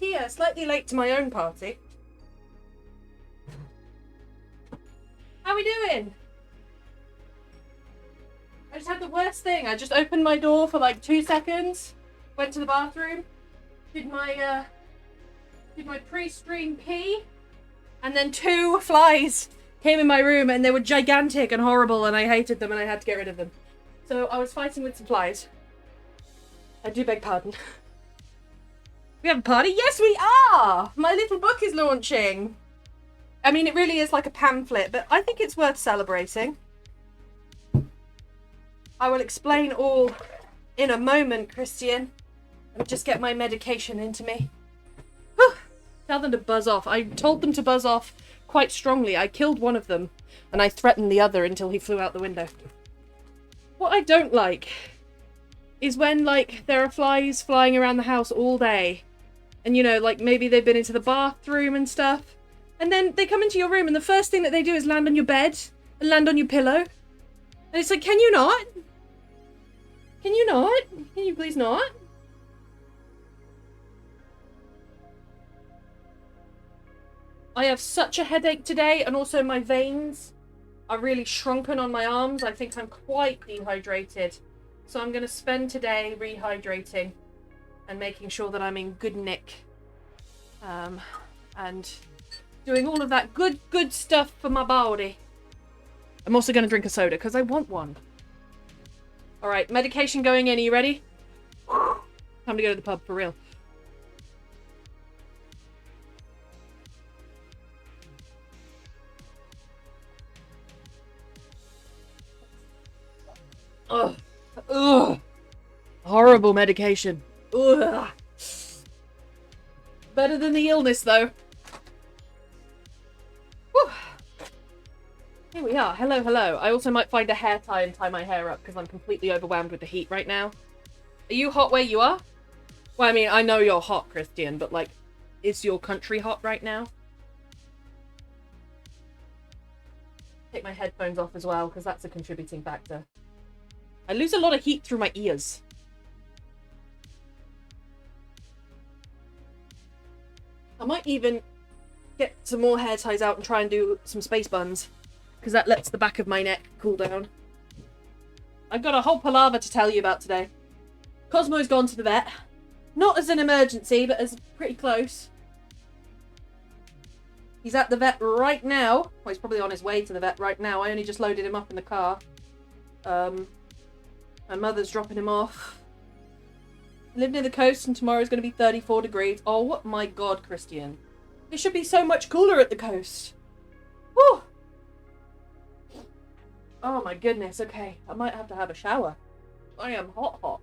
here, slightly late to my own party. How we doing? I just had the worst thing. I just opened my door for like 2 seconds, went to the bathroom, did my pre-stream pee, and then 2 flies came in my room and they were gigantic and horrible and I hated them and I had to get rid of them. So I was fighting with some flies. I do beg pardon. We have a party? Yes, we are! My little book is launching. I mean, it really is like a pamphlet, but I think it's worth celebrating. I will explain all in a moment, Christian. Let me just get my medication into me. Whew. Tell them to buzz off. I told them to buzz off quite strongly. I killed one of them, and I threatened the other until he flew out the window. What I don't like is when, like, there are flies flying around the house all day. And, you know, like, maybe they've been into the bathroom and stuff. And then they come into your room and the first thing that they do is land on your bed and land on your pillow. And it's like, can you not? Can you not? Can you please not? I have such a headache today, and also my veins are really shrunken on my arms. I think I'm quite dehydrated. So I'm going to spend today rehydrating and making sure that I'm in good nick. And doing all of that good stuff for my body. I'm also going to drink a soda because I want one. Alright, medication going in. Are you ready? Time to go to the pub for real. Ugh. Ugh. Horrible medication. Ugh. Better than the illness, though. Whew. Here we are. Hello, hello. I also might find a hair tie and tie my hair up because I'm completely overwhelmed with the heat right now. Are you hot where you are? Well, I mean, I know you're hot, Christian, but, like, is your country hot right now? Take my headphones off as well because that's a contributing factor. I lose a lot of heat through my ears. I might even get some more hair ties out and try and do some space buns, because that lets the back of my neck cool down. I've got a whole palaver to tell you about today. Cosmo's gone to the vet. Not as an emergency, but as pretty close. He's at the vet right now. Well, he's probably on his way to the vet right now. I only just loaded him up in the car. My mother's dropping him off. I live near the coast and tomorrow's going to be 34 degrees. Oh my god, Christian. It should be so much cooler at the coast. Whew. Oh my goodness, okay. I might have to have a shower. I am hot.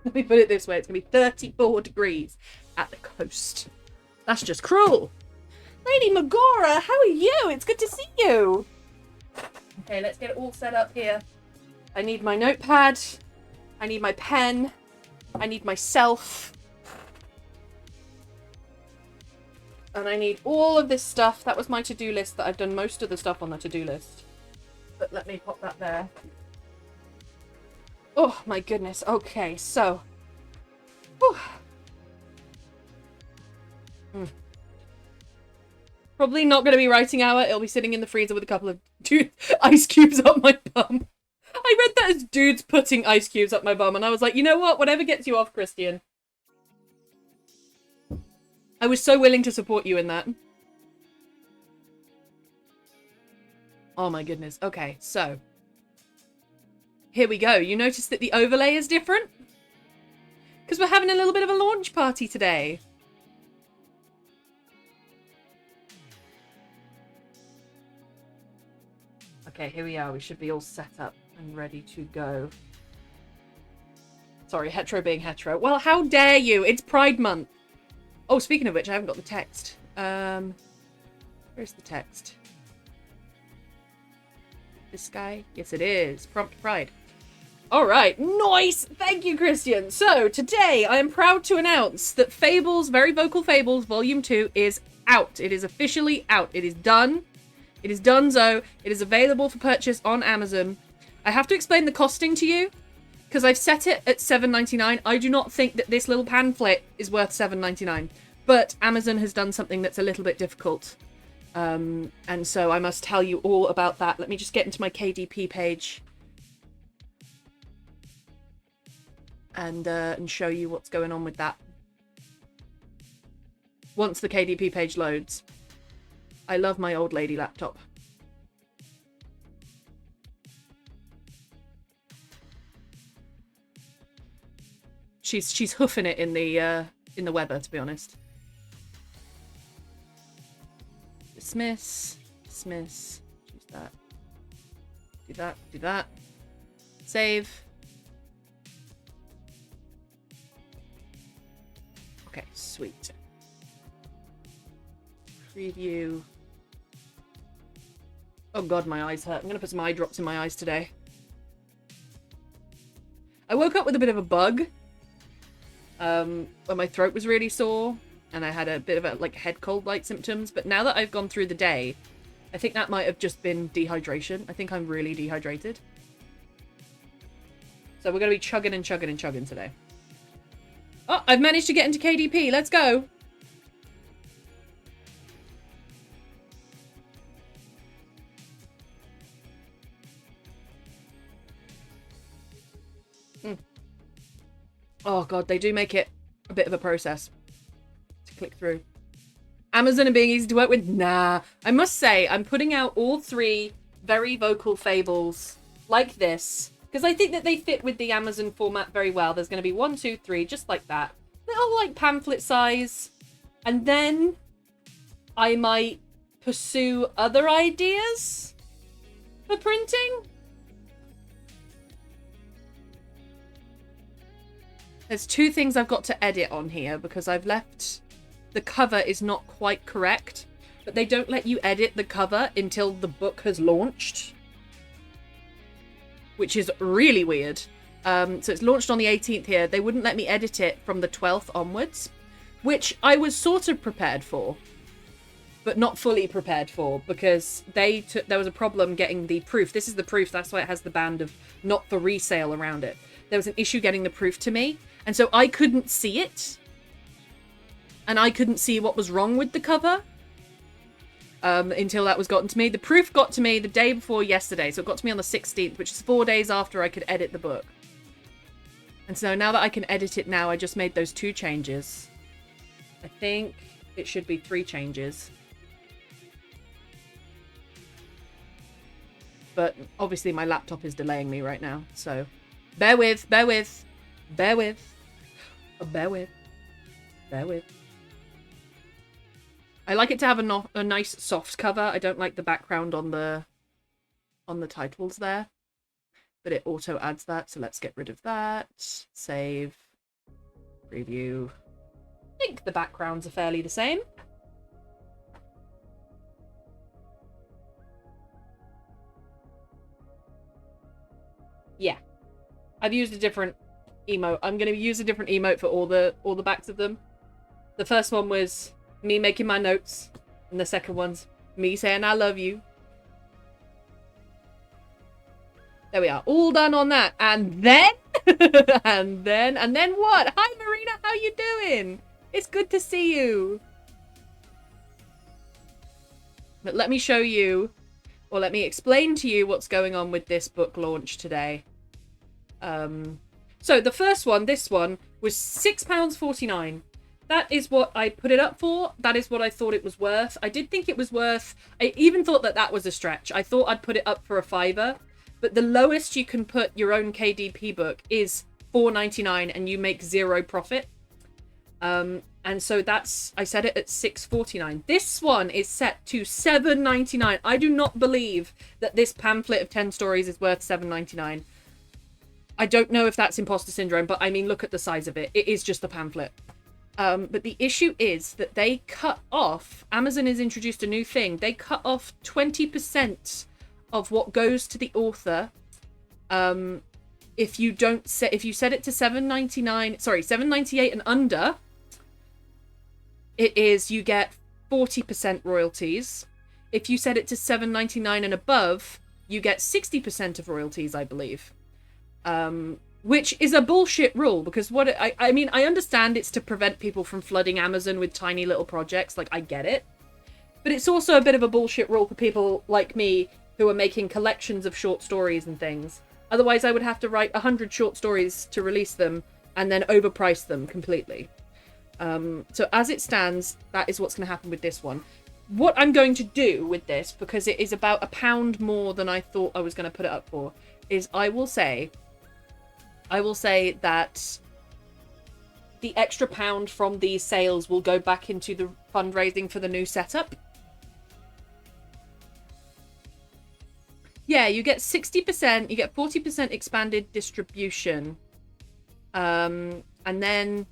Let me put it this way. It's going to be 34 degrees at the coast. That's just cruel. Lady Magora, how are you? It's good to see you. Okay, let's get it all set up here. I need my notepad. I need my pen. I need myself. And I need all of this stuff. That was my to-do list that I've done most of the stuff on the to-do list. But let me pop that there. Oh my goodness. Okay, so. Probably not going to be writing hour. It'll be sitting in the freezer with a couple of ice cubes up my bum. I read that as dudes putting ice cubes up my bum, and I was like, you know what? Whatever gets you off, Christian. I was so willing to support you in that. Oh my goodness. Okay, so. Here we go. You notice that the overlay is different? Because we're having a little bit of a launch party today. Okay, here we are. We should be all set up and ready to go. Sorry, hetero being hetero. Well, how dare you? It's Pride Month. Oh, speaking of which, I haven't got the text. Where's the text? This guy? Yes, it is. Prompt Pride. All right. Nice. Thank you, Christian. So, today, I am proud to announce that Fables, Very Vocal Fables, Volume 2 is out. It is officially out. It is done. It is donezo. It is available for purchase on Amazon. I have to explain the costing to you, because I've set it at $7.99. I do not think that this little pamphlet is worth $7.99, but Amazon has done something that's a little bit difficult. And so I must tell you all about that. Let me just get into my KDP page and show you what's going on with that. Once the KDP page loads. I love my old lady laptop. She's hoofing it in the weather, to be honest. Dismiss. Choose that. Do that. Save. Okay, sweet. Preview. Oh god, my eyes hurt. I'm gonna put some eye drops in my eyes today. I woke up with a bit of a bug. When my throat was really sore. And I had a bit of a head cold-like symptoms. But now that I've gone through the day, I think that might have just been dehydration. I think I'm really dehydrated. So we're going to be chugging and chugging and chugging today. Oh, I've managed to get into KDP. Let's go. Oh god, they do make it a bit of a process to click through. Amazon are being easy to work with? Nah. I must say, I'm putting out all 3 very vocal fables like this, because I think that they fit with the Amazon format very well. There's going to be 1, 2, 3, just like that. Little, pamphlet size. And then I might pursue other ideas for printing. There's 2 things I've got to edit on here because I've left... The cover is not quite correct, but they don't let you edit the cover until the book has launched, which is really weird. So it's launched on the 18th here. They wouldn't let me edit it from the 12th onwards, which I was sort of prepared for, but not fully prepared for, because there was a problem getting the proof. This is the proof. That's why it has the band of not for resale around it. There was an issue getting the proof to me, and so I couldn't see it. And I couldn't see what was wrong with the cover until that was gotten to me. The proof got to me the day before yesterday, so it got to me on the 16th, which is 4 days after I could edit the book. And so now that I can edit it now, I just made those 2 changes. I think it should be 3 changes. But obviously my laptop is delaying me right now, so bear with. I like it to have a nice soft cover. I don't like the background on the titles there, but it auto adds that. So let's get rid of that. Save. Preview. I think the backgrounds are fairly the same. Yeah, I've used a different emote. I'm going to use a different emote for all the backs of them. The first one was me making my notes, and the second one's me saying I love you. There we are, all done on that. And then and then what? Hi Marina, how you doing? It's good to see you. But let me show you, or let me explain to you what's going on with this book launch today. So the first one, this one, was £6.49. That is what I put it up for. That is what I thought it was worth. I did think it was worth... I even thought that was a stretch. I thought I'd put it up for a £5. But the lowest you can put your own KDP book is $4.99 and you make 0 profit. And so that's... I set it at $6.49. This one is set to $7.99. I do not believe that this pamphlet of 10 stories is worth $7.99. I don't know if that's imposter syndrome, but I mean, look at the size of it. It is just a pamphlet. But the issue is that they cut off, Amazon has introduced a new thing. They cut off 20% of what goes to the author. If you set it to $7.98 and under, you get 40% royalties. If you set it to $7.99 and above, you get 60% of royalties, I believe. which is a bullshit rule, because I mean, I understand it's to prevent people from flooding Amazon with tiny little projects, like, I get it. But it's also a bit of a bullshit rule for people like me who are making collections of short stories and things. Otherwise, I would have to write 100 short stories to release them and then overprice them completely. So as it stands, that is what's going to happen with this one. What I'm going to do with this, because it is about £1 more than I thought I was going to put it up for, is I will say that the extra £1 from these sales will go back into the fundraising for the new setup. Yeah, you get 60%, you get 40% expanded distribution. And then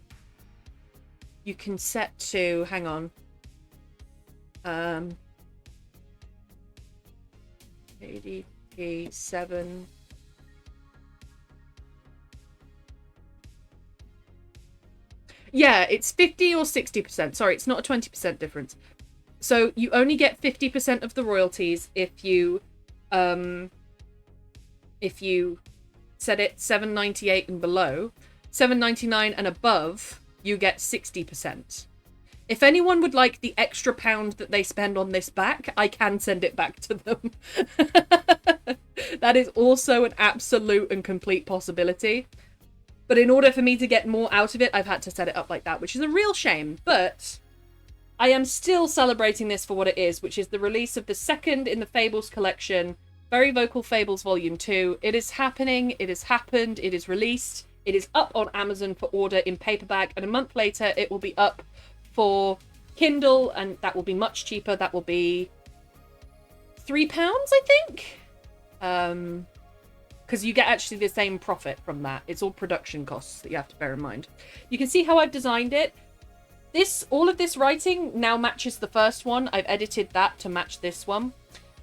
you can set to, hang on. ADP 7. Yeah, it's 50 or 60%. Sorry, it's not a 20% difference. So you only get 50% of the royalties if you set it $7.98 and below. $7.99 and above, you get 60%. If anyone would like the extra £1 that they spend on this back, I can send it back to them. That is also an absolute and complete possibility. But in order for me to get more out of it, I've had to set it up like that, which is a real shame. But I am still celebrating this for what it is, which is the release of the second in the Fables collection, Very Vocal Fables Volume 2. It is happening. It has happened. It is released. It is up on Amazon for order in paperback. And a month later, it will be up for Kindle. And that will be much cheaper. That will be £3, I think. Because you get actually the same profit from that. It's all production costs that you have to bear in mind. You can see how I've designed it. All of this writing now matches the first one. I've edited that to match this one.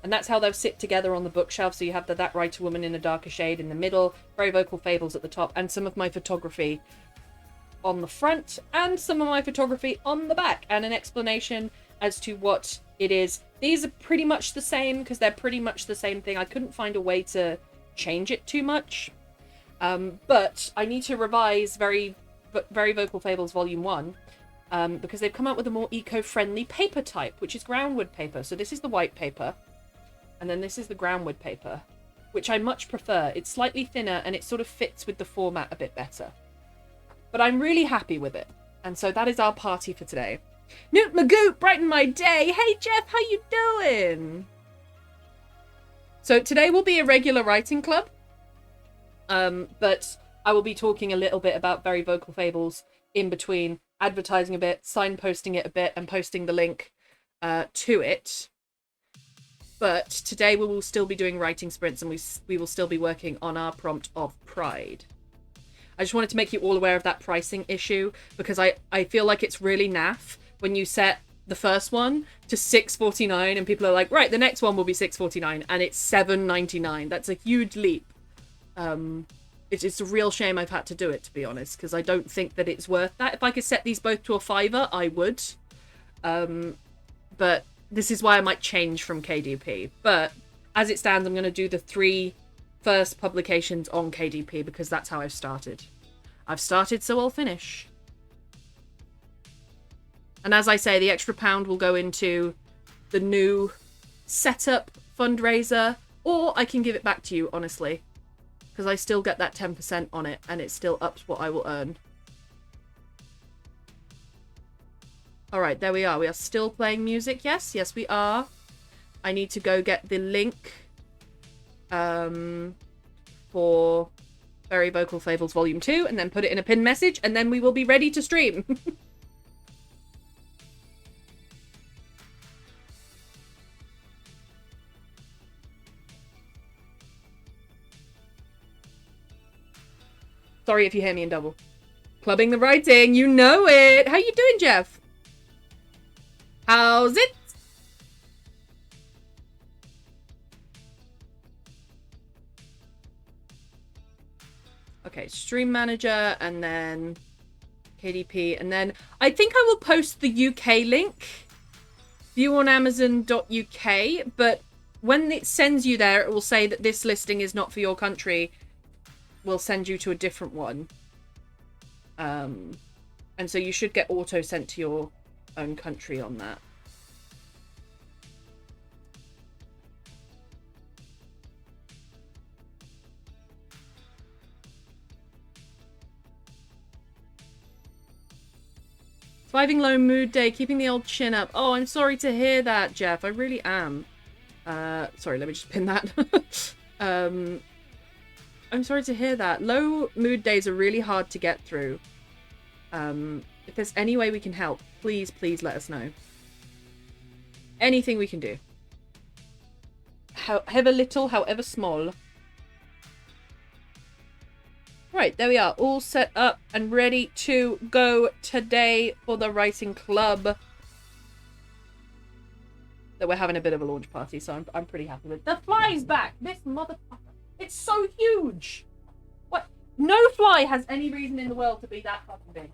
And that's how they'll sit together on the bookshelf. So you have That Writer Woman in a darker shade in the middle, Very Vocal Fables at the top, and some of my photography on the front, and some of my photography on the back, and an explanation as to what it is. These are pretty much the same, because they're pretty much the same thing. I couldn't find a way to change it too much. But I need to revise Very Vocal Fables Volume 1. Because they've come out with a more eco-friendly paper type, which is groundwood paper. So this is the white paper, and then this is the groundwood paper, which I much prefer. It's slightly thinner, and it sort of fits with the format a bit better. But I'm really happy with it. And so that is our party for today. Newt Magoo, brighten my day. Hey, Jeff, how you doing? So today will be a regular writing club. But I will be talking a little bit about Very Vocal Fables in between, advertising a bit, signposting it a bit, and posting the link to it. But today we will still be doing writing sprints, and we will still be working on our prompt of Pride. I just wanted to make you all aware of that pricing issue, because I feel like it's really naff when you set the first one to $6.49 and people are like, right, the next one will be $6.49 and it's $7.99. That's a huge leap. It's a real shame I've had to do it, to be honest, because I don't think that it's worth that. If I could set these both to a $5, I would. But this is why I might change from KDP. But as it stands, I'm going to do the 3 first publications on KDP, because that's how I've started. I've started, so I'll finish. And as I say, the extra £1 will go into the new setup fundraiser, or I can give it back to you, honestly. Because I still get that 10% on it, and it still ups what I will earn. Alright, there we are. We are still playing music. Yes, we are. I need to go get the link for Very Vocal Fables Volume 2, and then put it in a pinned message, and then we will be ready to stream. Sorry if you hear me in double. Clubbing the writing, you know it. How you doing, Jeff? How's it? Okay, Stream Manager, and then KDP, and then I think I will post the UK link. View on Amazon.uk, but when it sends you there, it will say that this listing is not for your country, will send you to a different one. And so you should get auto sent to your own country on that. Surviving low mood day, keeping the old chin up. Oh, I'm sorry to hear that, Jeff. I really am. Sorry, let me just pin that. I'm sorry to hear that. Low mood days are really hard to get through. If there's any way we can help, please, please let us know. Anything we can do. However little, however small. Right, there we are, all set up and ready to go today for the writing club. That we're having a bit of a launch party, so I'm pretty happy with. The fly's back! This motherfucker. It's so huge! What? No fly has any reason in the world to be that fucking big.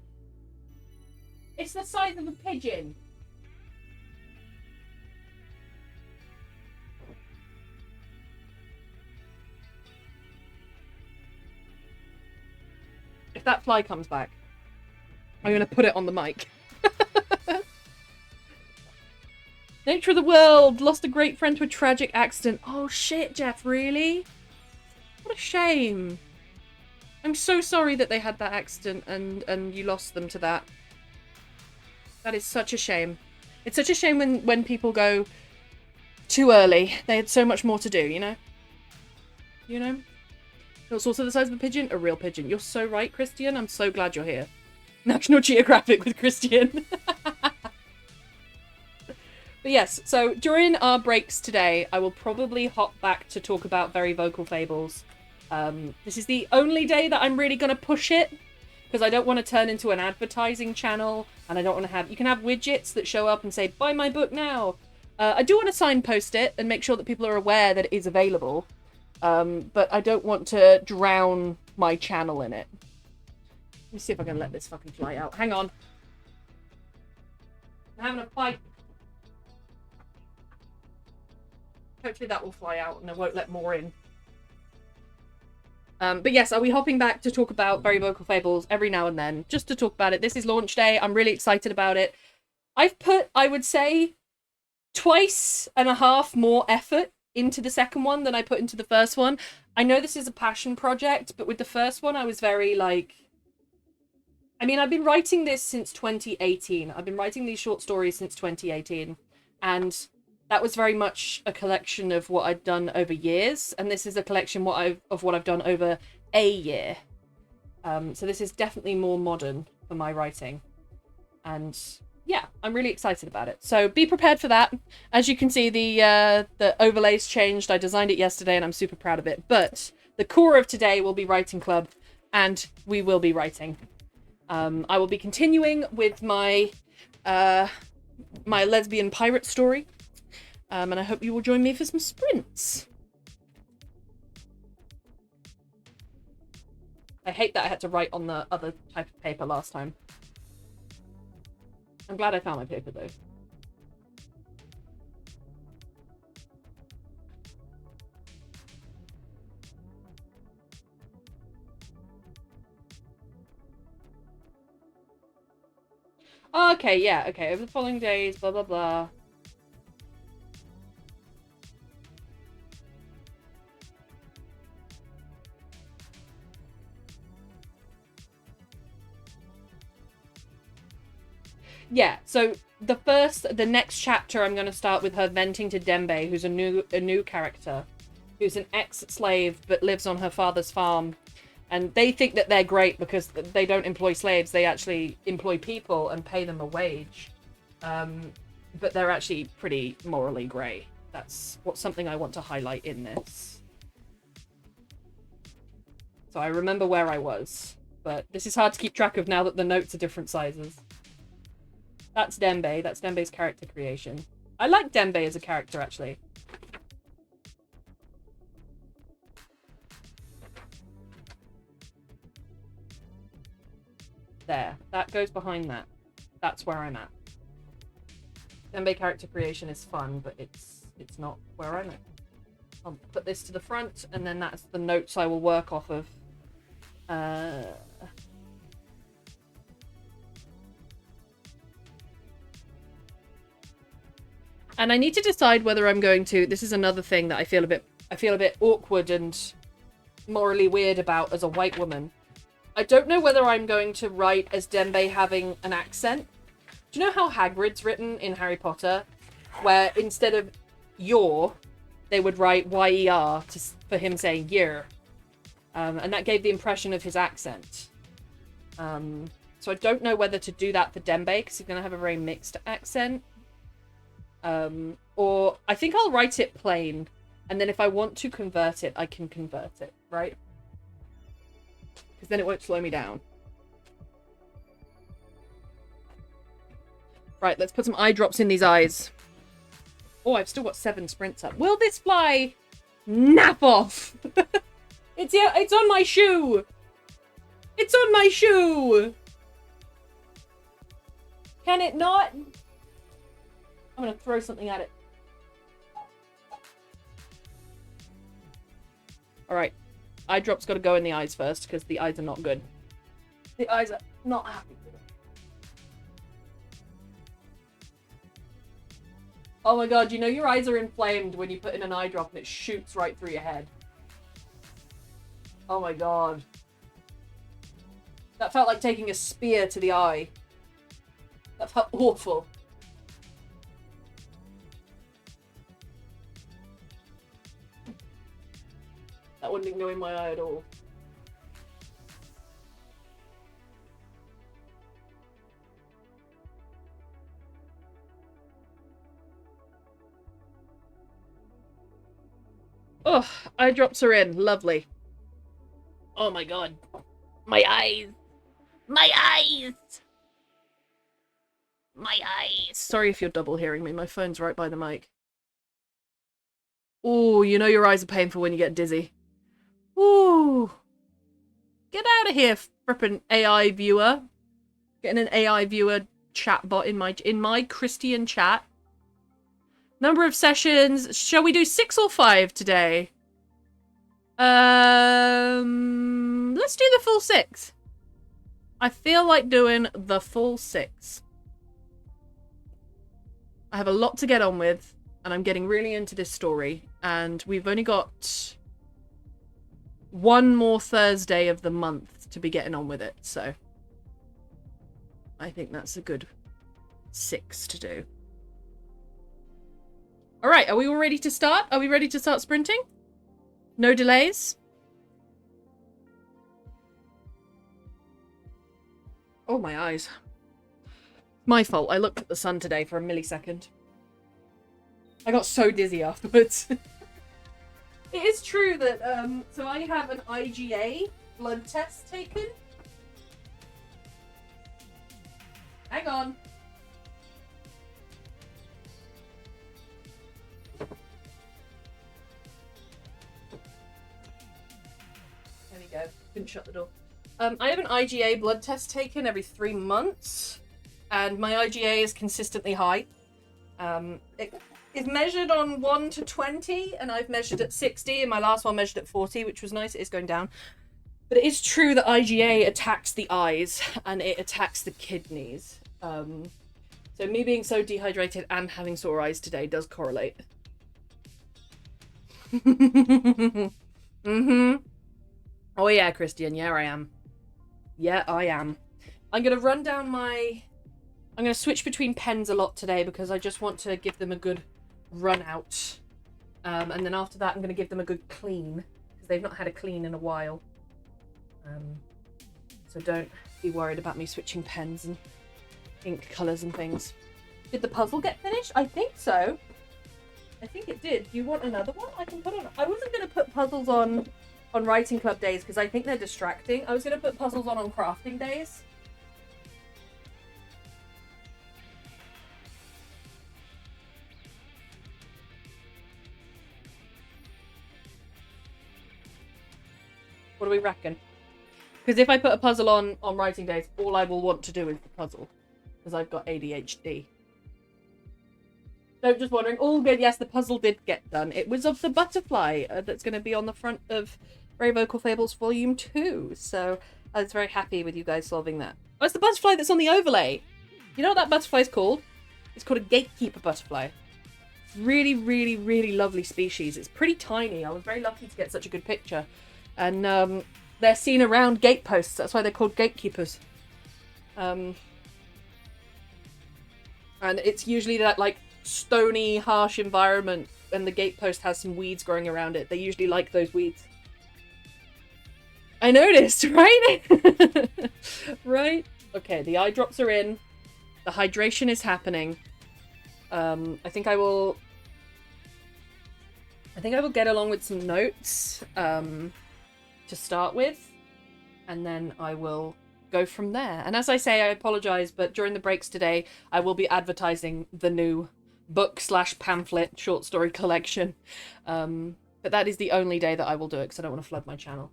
It's the size of a pigeon. If that fly comes back, I'm going to put it on the mic. Nature of the world. Lost a great friend to a tragic accident. Oh shit, Jeff, really? What a shame. I'm so sorry that they had that accident and you lost them to that. That is such a shame. It's such a shame when people go too early. They had so much more to do, you know? You know? It's also the size of a pigeon. A real pigeon. You're so right, Christian. I'm so glad you're here. National Geographic with Christian. But yes, so during our breaks today, I will probably hop back to talk about Very Vocal Fables. This is the only day that I'm really going to push it, because I don't want to turn into an advertising channel, and I don't want to have... You can have widgets that show up and say, buy my book now. I do want to signpost it and make sure that people are aware that it is available. But I don't want to drown my channel in it. Let me see if I can let this fucking fly out. Hang on. I'm having a fight. Hopefully that will fly out and I won't let more in. But yes, I'll be hopping back to talk about Very Vocal Fables every now and then, just to talk about it. This is launch day. I'm really excited about it. I've put, I would say, 2.5 more effort into the second one than I put into the first one. I know this is a passion project, but with the first one I was very like... I mean, I've been writing this since 2018. I've been writing these short stories since 2018, and that was very much a collection of what I'd done over years, and this is a collection of what I've done over a year. So this is definitely more modern for my writing, and yeah, I'm really excited about it. So be prepared for that. As you can see, the overlays changed. I designed it yesterday, and I'm super proud of it. But the core of today will be Writing Club, and we will be writing. I will be continuing with my my lesbian pirate story. And I hope you will join me for some sprints. I hate that I had to write on the other type of paper last time. I'm glad I found my paper though. Oh, okay, yeah, okay. Over the following days, blah, blah, blah. Yeah, so the next chapter, I'm going to start with her venting to Dembe, who's a new character, who's an ex-slave but lives on her father's farm. And they think that they're great because they don't employ slaves. They actually employ people and pay them a wage. But they're actually pretty morally grey. That's something I want to highlight in this. So I remember where I was. But this is hard to keep track of now that the notes are different sizes. That's Dembe. That's Dembe's character creation. I like Dembe as a character, actually. There. That goes behind that. That's where I'm at. Dembe character creation is fun, but it's not where I'm at. I'll put this to the front, and then that's the notes I will work off of And I need to decide whether I'm going to... This is another thing that I feel a bit awkward and morally weird about as a white woman. I don't know whether I'm going to write as Dembe having an accent. Do you know how Hagrid's written in Harry Potter? Where instead of your, they would write Y-E-R for him saying year. And that gave the impression of his accent. So I don't know whether to do that for Dembe, because he's going to have a very mixed accent. Or I think I'll write it plain, and then if I want to convert it, I can convert it, right? Because then it won't slow me down. Right, let's put some eye drops in these eyes. Oh, I've still got 7 sprints up. Will this fly nap off? It's on my shoe. It's on my shoe. Can it not? I'm gonna throw something at it. Alright. Eye drops gotta go in the eyes first, because the eyes are not good. The eyes are not happy with it. Oh my god, you know your eyes are inflamed when you put in an eye drop and it shoots right through your head. Oh my god. That felt like taking a spear to the eye. That felt awful. That wouldn't even go in my eye at all. Oh, eye drops are in. Lovely. Oh my god. My eyes. My eyes. My eyes. Sorry if you're double hearing me. My phone's right by the mic. Ooh, you know your eyes are painful when you get dizzy. Ooh. Get out of here, frippin' AI viewer. Getting an AI viewer chat bot in my Christian chat. Number of sessions. Shall we do 6 or 5 today? Let's do the full 6. I feel like doing the full 6. I have a lot to get on with, and I'm getting really into this story, and we've only got one more Thursday of the month to be getting on with it, so I think that's a good 6 to do. Alright, are we all ready to start? Are we ready to start sprinting? No delays? Oh, my eyes. My fault. I looked at the sun today for a millisecond. I got so dizzy afterwards. It is true that, so I have an IgA blood test taken. Hang on. There we go. Couldn't shut the door. I have an IgA blood test taken every 3 months, and my IgA is consistently high. It is measured on 1 to 20, and I've measured at 60, and my last one measured at 40, which was nice. It is going down. But it is true that IgA attacks the eyes, and it attacks the kidneys. So me being so dehydrated and having sore eyes today does correlate. Mm-hmm. Oh yeah, Christian. Yeah, I am. Yeah, I am. I'm going to run down my... I'm going to switch between pens a lot today because I just want to give them a good run out. And then after that, I'm going to give them a good clean because they've not had a clean in a while. So don't be worried about me switching pens and ink colours and things. Did the puzzle get finished? I think so. I think it did. Do you want another one? I can put on... I wasn't going to put puzzles on writing club days because I think they're distracting. I was going to put puzzles on crafting days. What do we reckon? Because if I put a puzzle on writing days, all I will want to do is the puzzle. Because I've got ADHD. So just wondering, all good. Yes, the puzzle did get done. It was of the butterfly that's going to be on the front of Very Vocal Fables Volume 2. So I was very happy with you guys solving that. Oh, it's the butterfly that's on the overlay. You know what that butterfly's called? It's called a gatekeeper butterfly. Really, really, really lovely species. It's pretty tiny. I was very lucky to get such a good picture. And they're seen around gateposts. That's why they're called gatekeepers. And it's usually that like stony, harsh environment, and the gatepost has some weeds growing around it. They usually like those weeds. I noticed, right? Right? Okay, the eye drops are in. The hydration is happening. I think I will get along with some notes to start with, and then I will go from there. And as I say, I apologize, but during the breaks today, I will be advertising the new book/pamphlet short story collection. But that is the only day that I will do it because I don't want to flood my channel.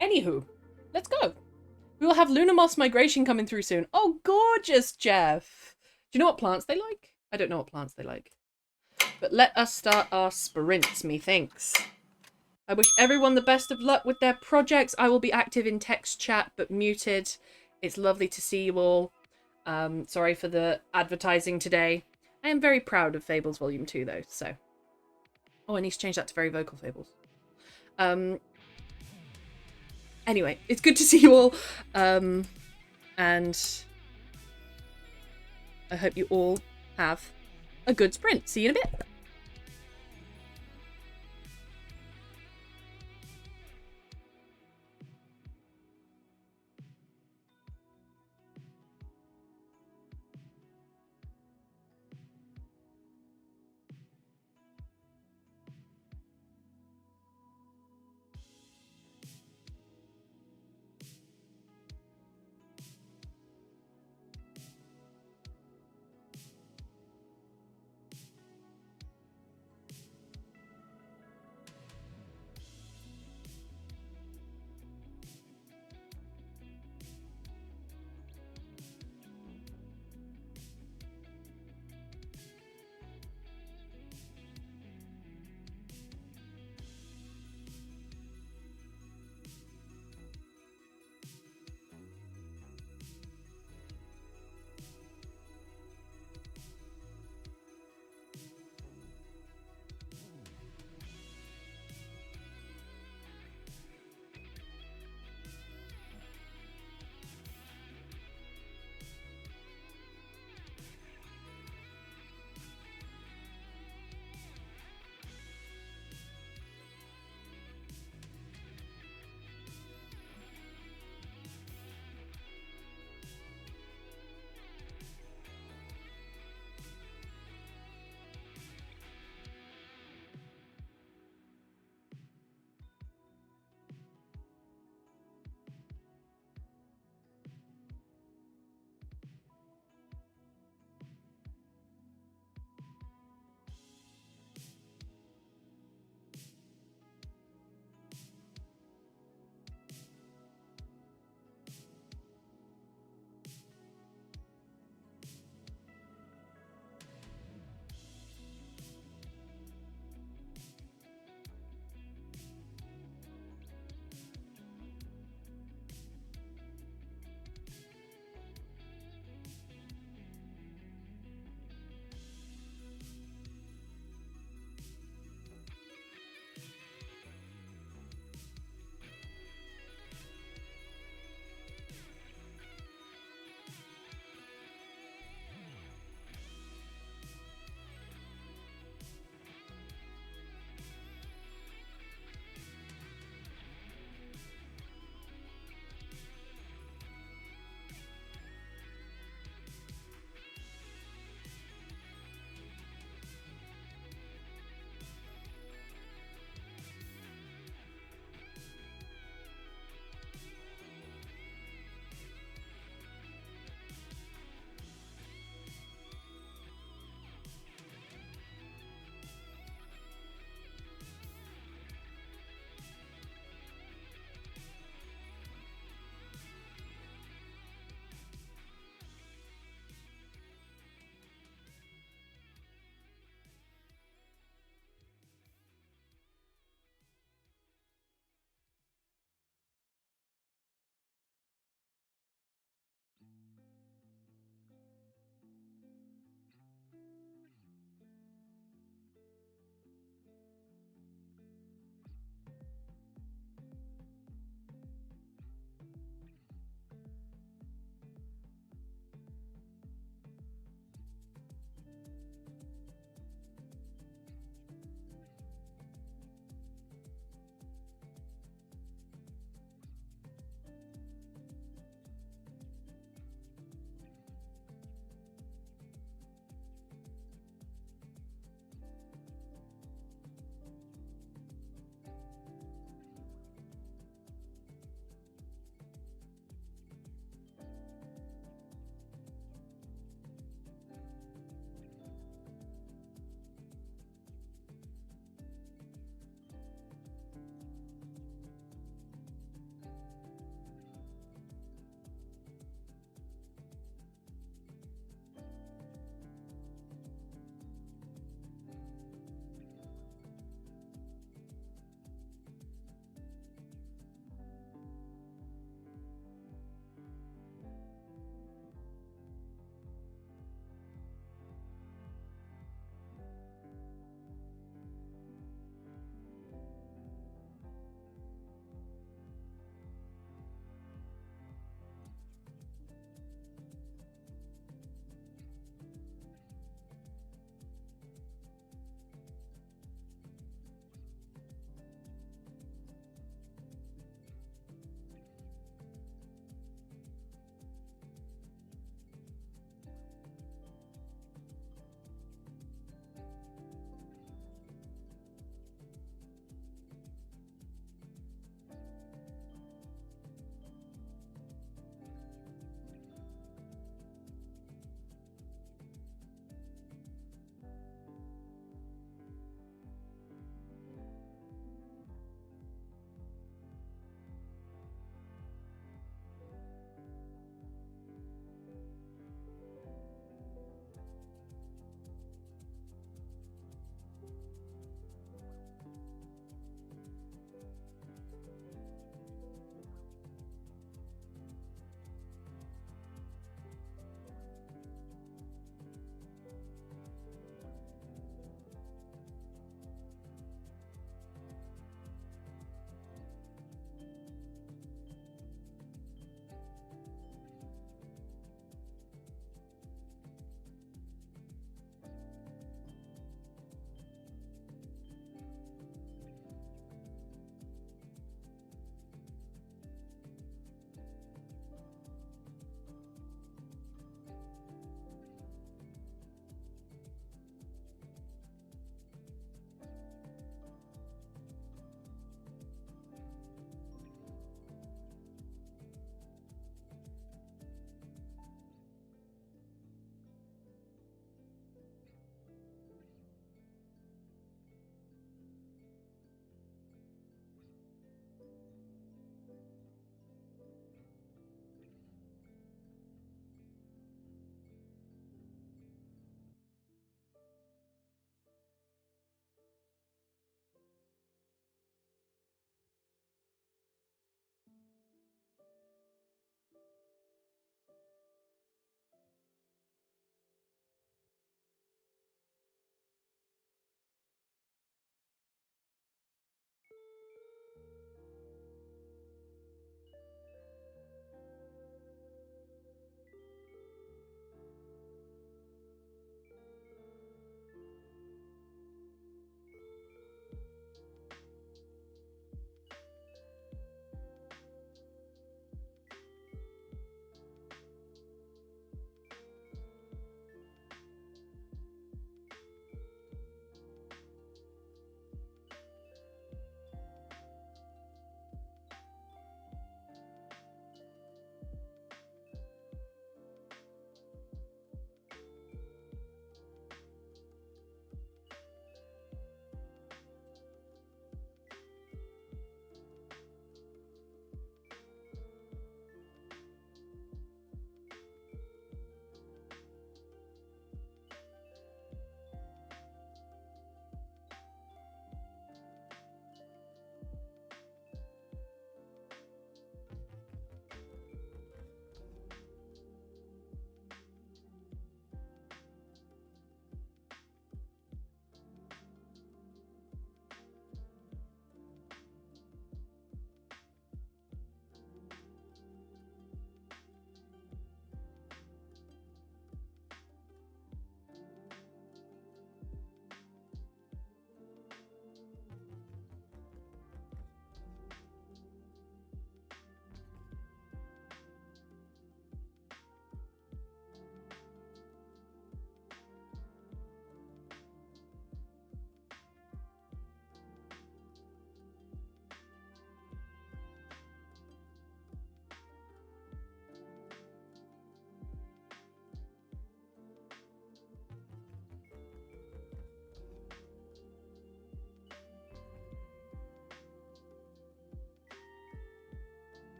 Anywho, let's go. We will have Lunar Moth's migration coming through soon. Oh, gorgeous, Jeff. Do you know what plants they like? I don't know what plants they like. But let us start our sprints, methinks. I wish everyone the best of luck with their projects. I will be active in text chat, but muted. It's lovely to see you all. Sorry for the advertising today. I am very proud of Fables Volume 2, though, so... Oh, I need to change that to Very Vocal Fables. Anyway, it's good to see you all. And I hope you all have a good sprint. See you in a bit.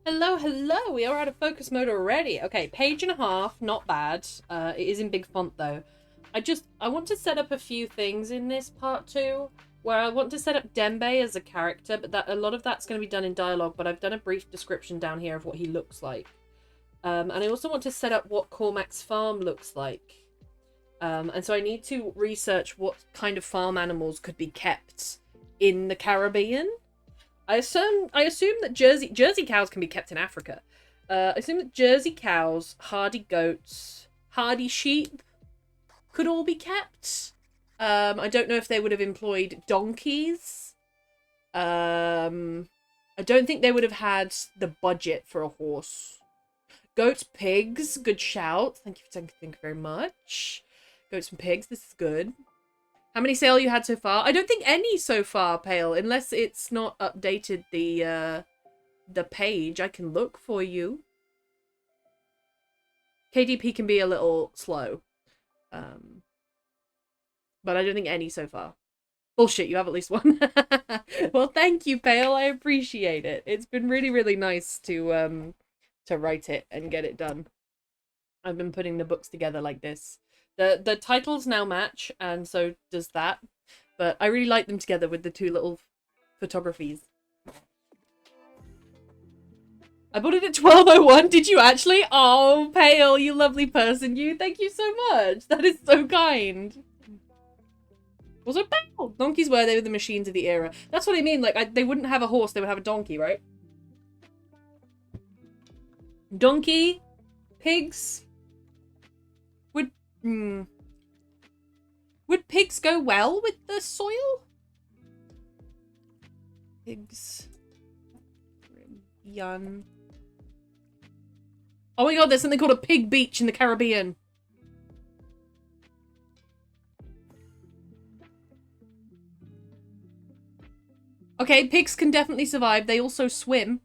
Hello, hello. We are out of focus mode already. Okay, page and a half. Not bad. It is in big font though. I want to set up a few things in this part 2 where I want to set up Dembe as a character, but a lot of that's going to be done in dialogue, but I've done a brief description down here of what he looks like. And I also want to set up what Cormac's farm looks like. And so I need to research what kind of farm animals could be kept in the Caribbean. I assume that Jersey cows can be kept in Africa. I assume that Jersey cows, hardy goats, hardy sheep could all be kept. I don't know if they would have employed donkeys. I don't think they would have had the budget for a horse. Goats, pigs, good shout. Thank you very much. Goats and pigs, this is good. How many sale you had so far? I don't think any so far, Pale, unless it's not updated the page. I can look for you. KDP can be a little slow. But I don't think any so far. Bullshit, you have at least one. Well, thank you, Pale. I appreciate it. It's been really, really nice to write it and get it done. I've been putting the books together like this. The titles now match, and so does that. But I really like them together with the two little photographies. I bought it at 12:01. Did you actually? Oh, Pale, you lovely person. You. Thank you so much. That is so kind. Was it Pale? Donkeys were the machines of the era. That's what I mean. Like, they wouldn't have a horse. They would have a donkey, right? Donkey. Pigs. Would pigs go well with the soil? Pigs. Caribbean. Oh my god, there's something called a pig beach in the Caribbean. Okay, pigs can definitely survive. They also swim.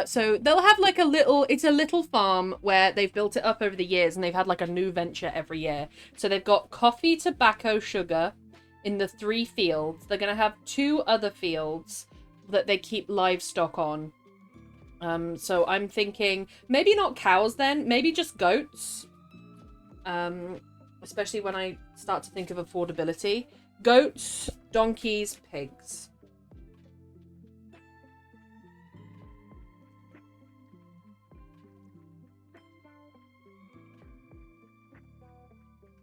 So they'll have like it's a little farm where they've built it up over the years and they've had like a new venture every year. So they've got coffee, tobacco, sugar in the 3 fields. They're going to have 2 other fields that they keep livestock on. So I'm thinking maybe not cows then, maybe just goats. Especially when I start to think of affordability. Goats, donkeys, pigs.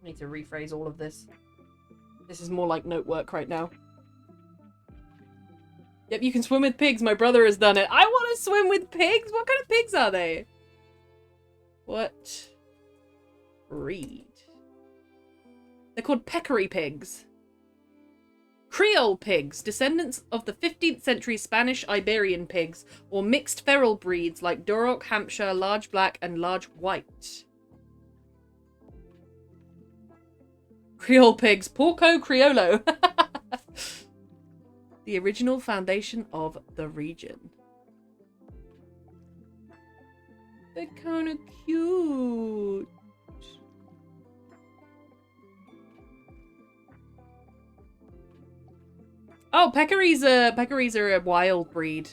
I need to rephrase all of this. This is more like note work right now. Yep, you can swim with pigs. My brother has done it. I want to swim with pigs? What kind of pigs are they? What breed? They're called peccary pigs. Creole pigs, descendants of the 15th century Spanish Iberian pigs, or mixed feral breeds like Duroc, Hampshire, large black, and large white. Creole pigs, Porco Criollo. The original foundation of the region. They're kind of cute. Oh, peccaries are a wild breed.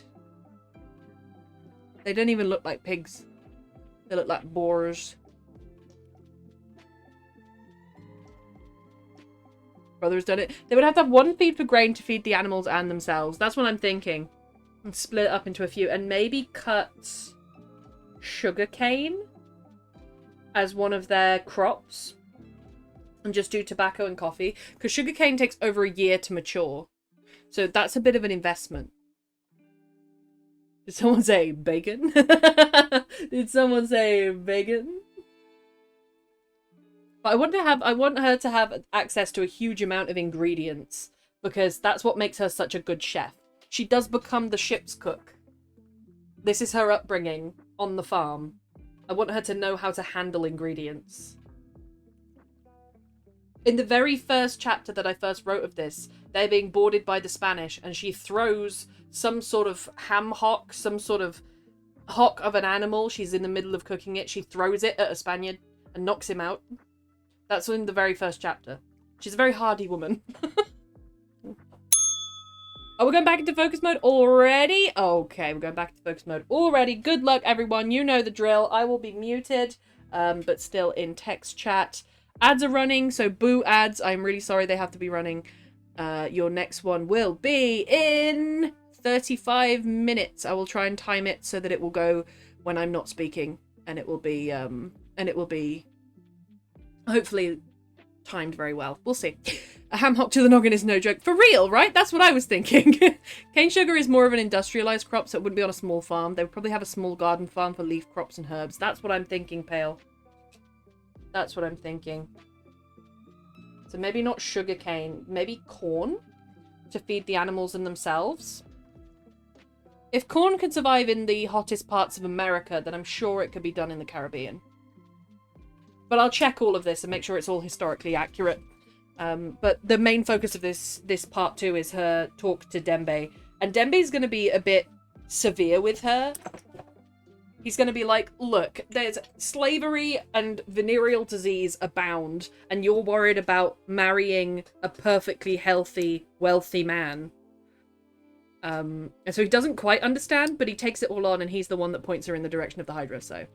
They don't even look like pigs. They look like boars. Brother's done it. They would have to have 1 feed for grain to feed the animals and themselves. That's what I'm thinking. And split it up into a few. And maybe cut sugarcane as one of their crops. And just do tobacco and coffee. Because sugarcane takes over a year to mature. So that's a bit of an investment. Did someone say bacon? Did someone say bacon? But I want her to have access to a huge amount of ingredients because that's what makes her such a good chef. She does become the ship's cook. This is her upbringing on the farm. I want her to know how to handle ingredients. In the very first chapter that I first wrote of this, they're being boarded by the Spanish and she throws some sort of ham hock, some sort of hock of an animal. She's in the middle of cooking it. She throws it at a Spaniard and knocks him out. That's in the very first chapter. She's a very hardy woman. Oh, we're going back into focus mode already? Okay, we're going back into focus mode already. Good luck, everyone. You know the drill. I will be muted, but still in text chat. Ads are running, so boo ads. I'm really sorry they have to be running. Your next one will be in 35 minutes. I will try and time it so that it will go when I'm not speaking, and it will be hopefully timed very well. We'll see. A ham hock to the noggin is no joke. For real, right? That's what I was thinking. Cane sugar is more of an industrialized crop, so it wouldn't be on a small farm. They would probably have a small garden farm for leaf crops and herbs. That's what I'm thinking, Pale. That's what I'm thinking. So maybe not sugar cane, maybe corn to feed the animals and themselves. If corn could survive in the hottest parts of America, then I'm sure it could be done in the Caribbean. But I'll check all of this and make sure it's all historically accurate. But the main focus of this part 2 is her talk to Dembe. And Dembe's going to be a bit severe with her. He's going to be like, look, there's slavery and venereal disease abound, and you're worried about marrying a perfectly healthy, wealthy man. And so he doesn't quite understand, but he takes it all on, and he's the one that points her in the direction of the Hydra, so...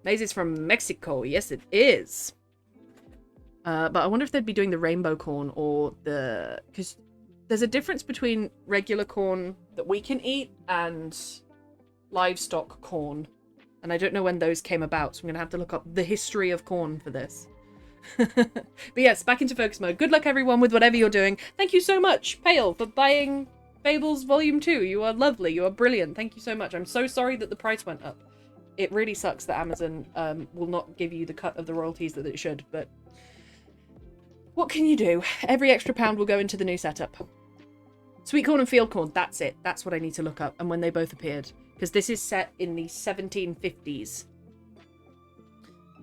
Maize is from Mexico. Yes, it is. But I wonder if they'd be doing the rainbow corn or the... Because there's a difference between regular corn that we can eat and livestock corn. And I don't know when those came about, so I'm going to have to look up the history of corn for this. But yes, back into focus mode. Good luck, everyone, with whatever you're doing. Thank you so much, Pale, for buying Fables Volume 2. You are lovely. You are brilliant. Thank you so much. I'm so sorry that the price went up. It really sucks that Amazon will not give you the cut of the royalties that it should, but what can you do? Every extra pound will go into the new setup. Sweet corn and field corn, that's it. That's what I need to look up, and when they both appeared. Because this is set in the 1750s.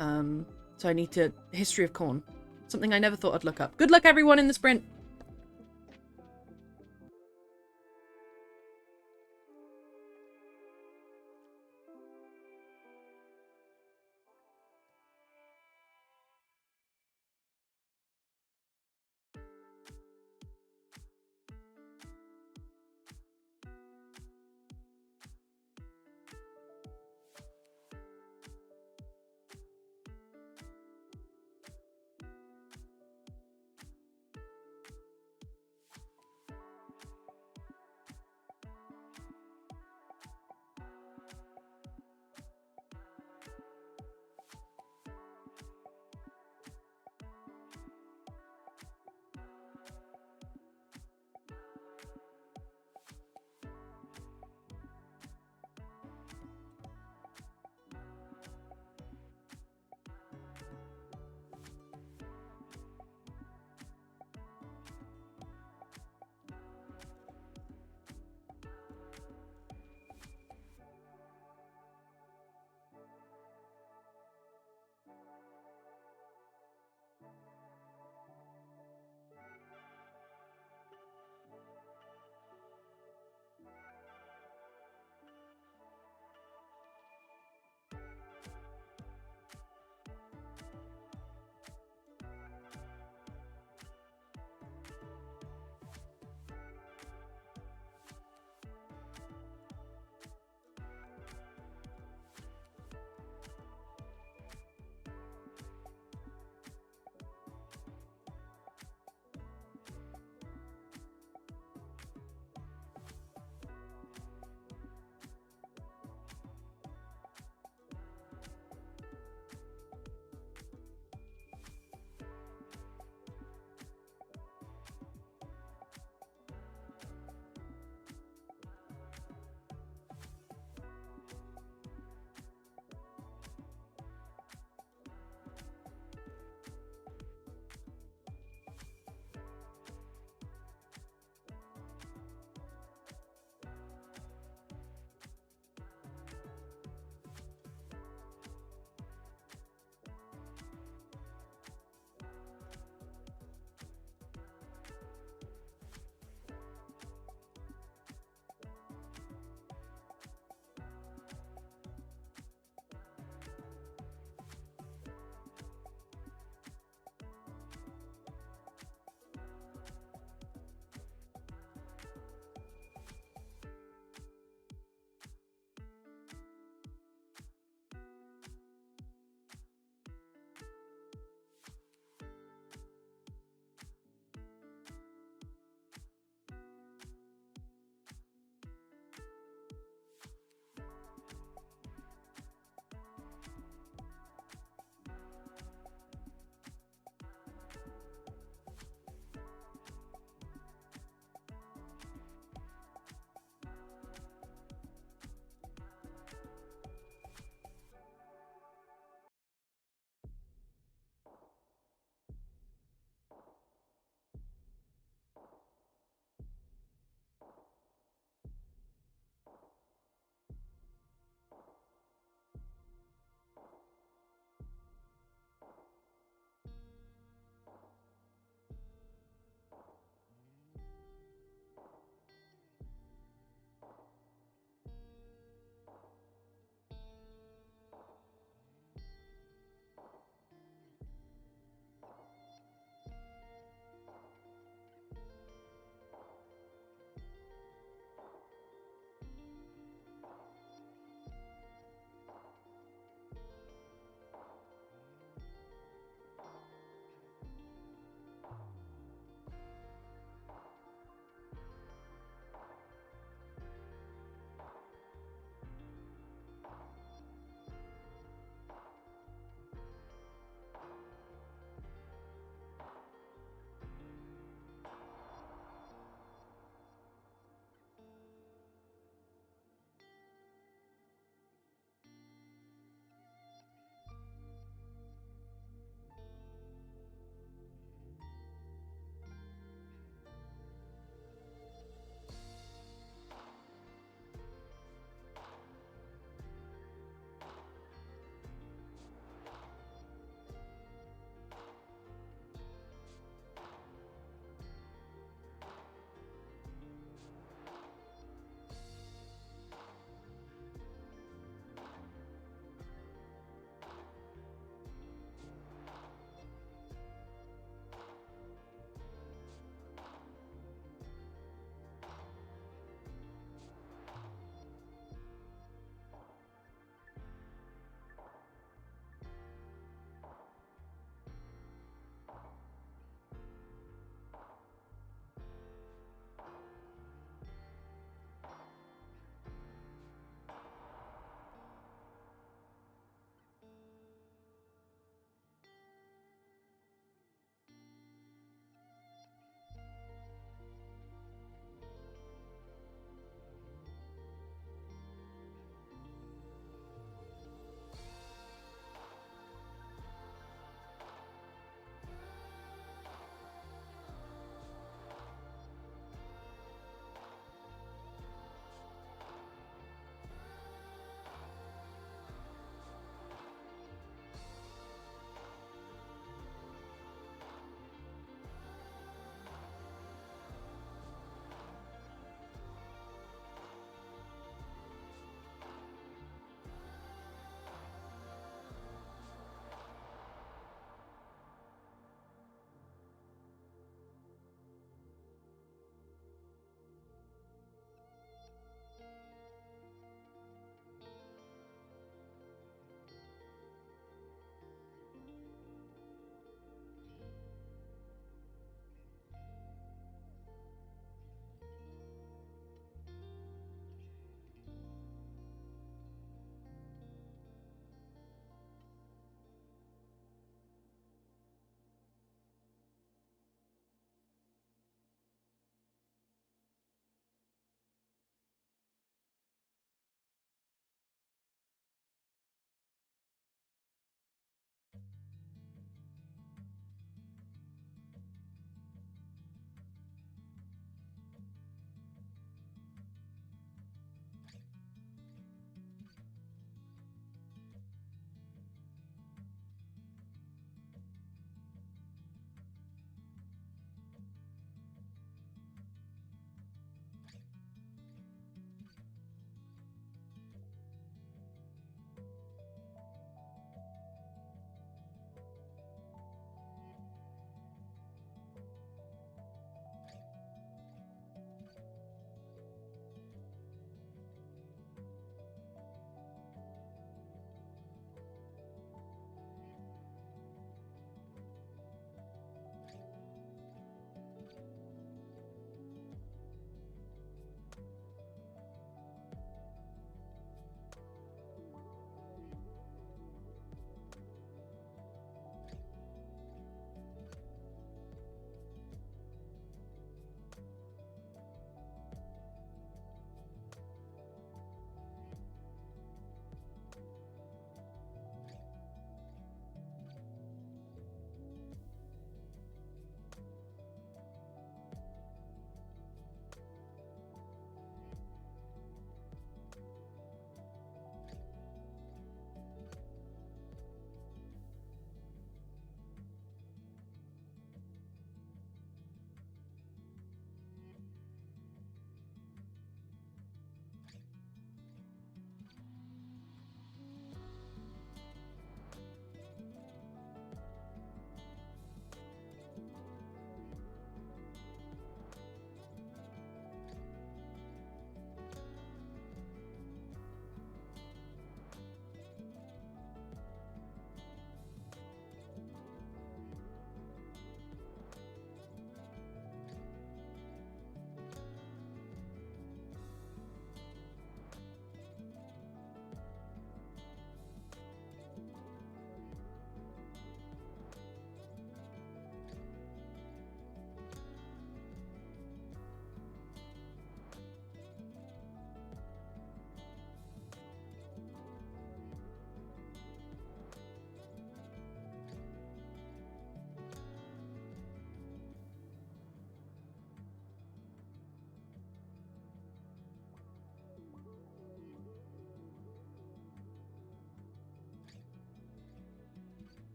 So I need to... History of corn. Something I never thought I'd look up. Good luck, everyone, in the sprint!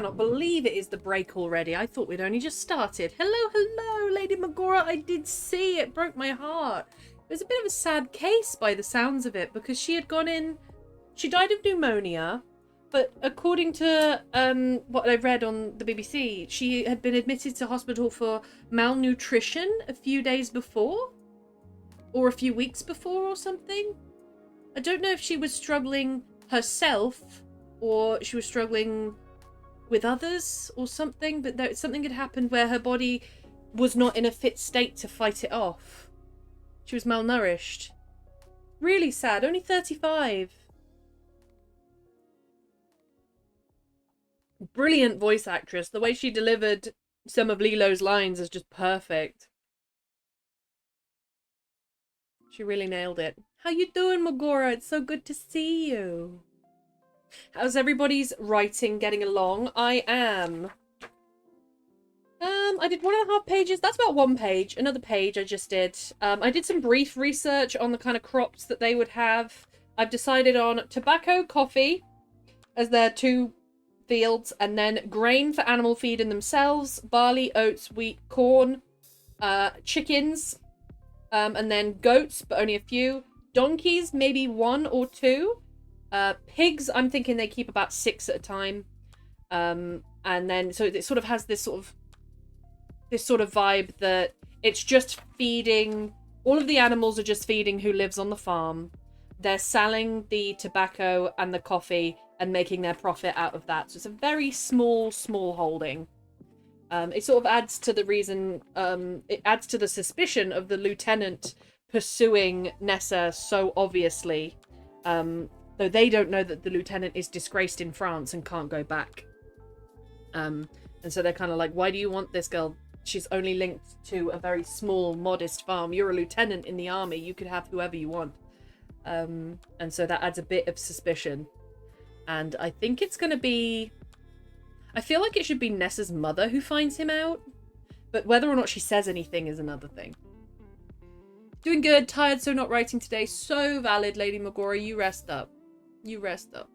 cannot believe it is the break already. I thought we'd only just started. Hello, hello, Lady Magora. I did see it. Broke my heart. It was a bit of a sad case by the sounds of it, because she had gone in... She died of pneumonia, but according to what I read on the BBC, she had been admitted to hospital for malnutrition a few days before, or a few weeks before or something. I don't know if she was struggling herself or she was struggling with others or something, but something had happened where her body was not in a fit state to fight it off. She was malnourished. Really sad. Only 35. Brilliant voice actress. The way she delivered some of Lilo's lines is just perfect. She really nailed it. How you doing, Magora? It's so good to see you. How's everybody's writing getting along? I am. I did 1.5 pages. That's about 1 page. Another page I just did. I did some brief research on the kind of crops that they would have. I've decided on tobacco, coffee, as their 2 fields, and then grain for animal feed in themselves, barley, oats, wheat, corn, chickens, and then goats, but only a few. Donkeys, maybe 1 or 2. Pigs, I'm thinking they keep about 6 at a time. And then, so it sort of has this sort of vibe that it's just feeding, all of the animals are just feeding who lives on the farm. They're selling the tobacco and the coffee and making their profit out of that. So it's a very small holding. It sort of adds to the reason, it adds to the suspicion of the lieutenant pursuing Nessa so obviously. Though they don't know that the lieutenant is disgraced in France and can't go back. And so they're kind of like, why do you want this girl? She's only linked to a very small, modest farm. You're a lieutenant in the army. You could have whoever you want. And so that adds a bit of suspicion. And I think it's going to be... I feel like it should be Nessa's mother who finds him out. But whether or not she says anything is another thing. Doing good. Tired, so not writing today. So valid, Lady Magora. You rest up. You rest up.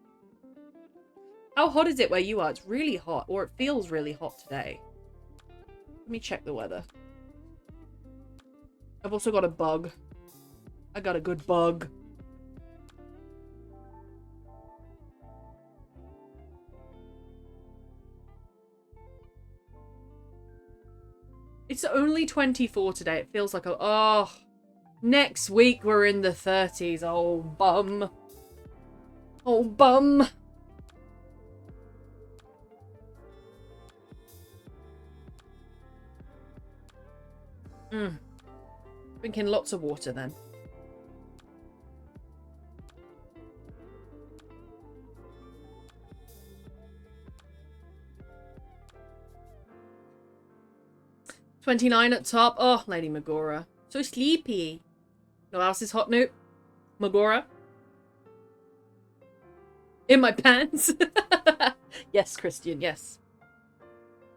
How hot is it where you are? It's really hot. Or it feels really hot today. Let me check the weather. I've also got a bug. I got a good bug. It's only 24 today. It feels like a... Oh, next week we're in the 30s. Oh, bum. Oh, bum. Drinking lots of water then. $29 at top. Oh, Lady Magora. So sleepy. No else is hot, Newt? Magora? In my pants? Yes, Christian, yes.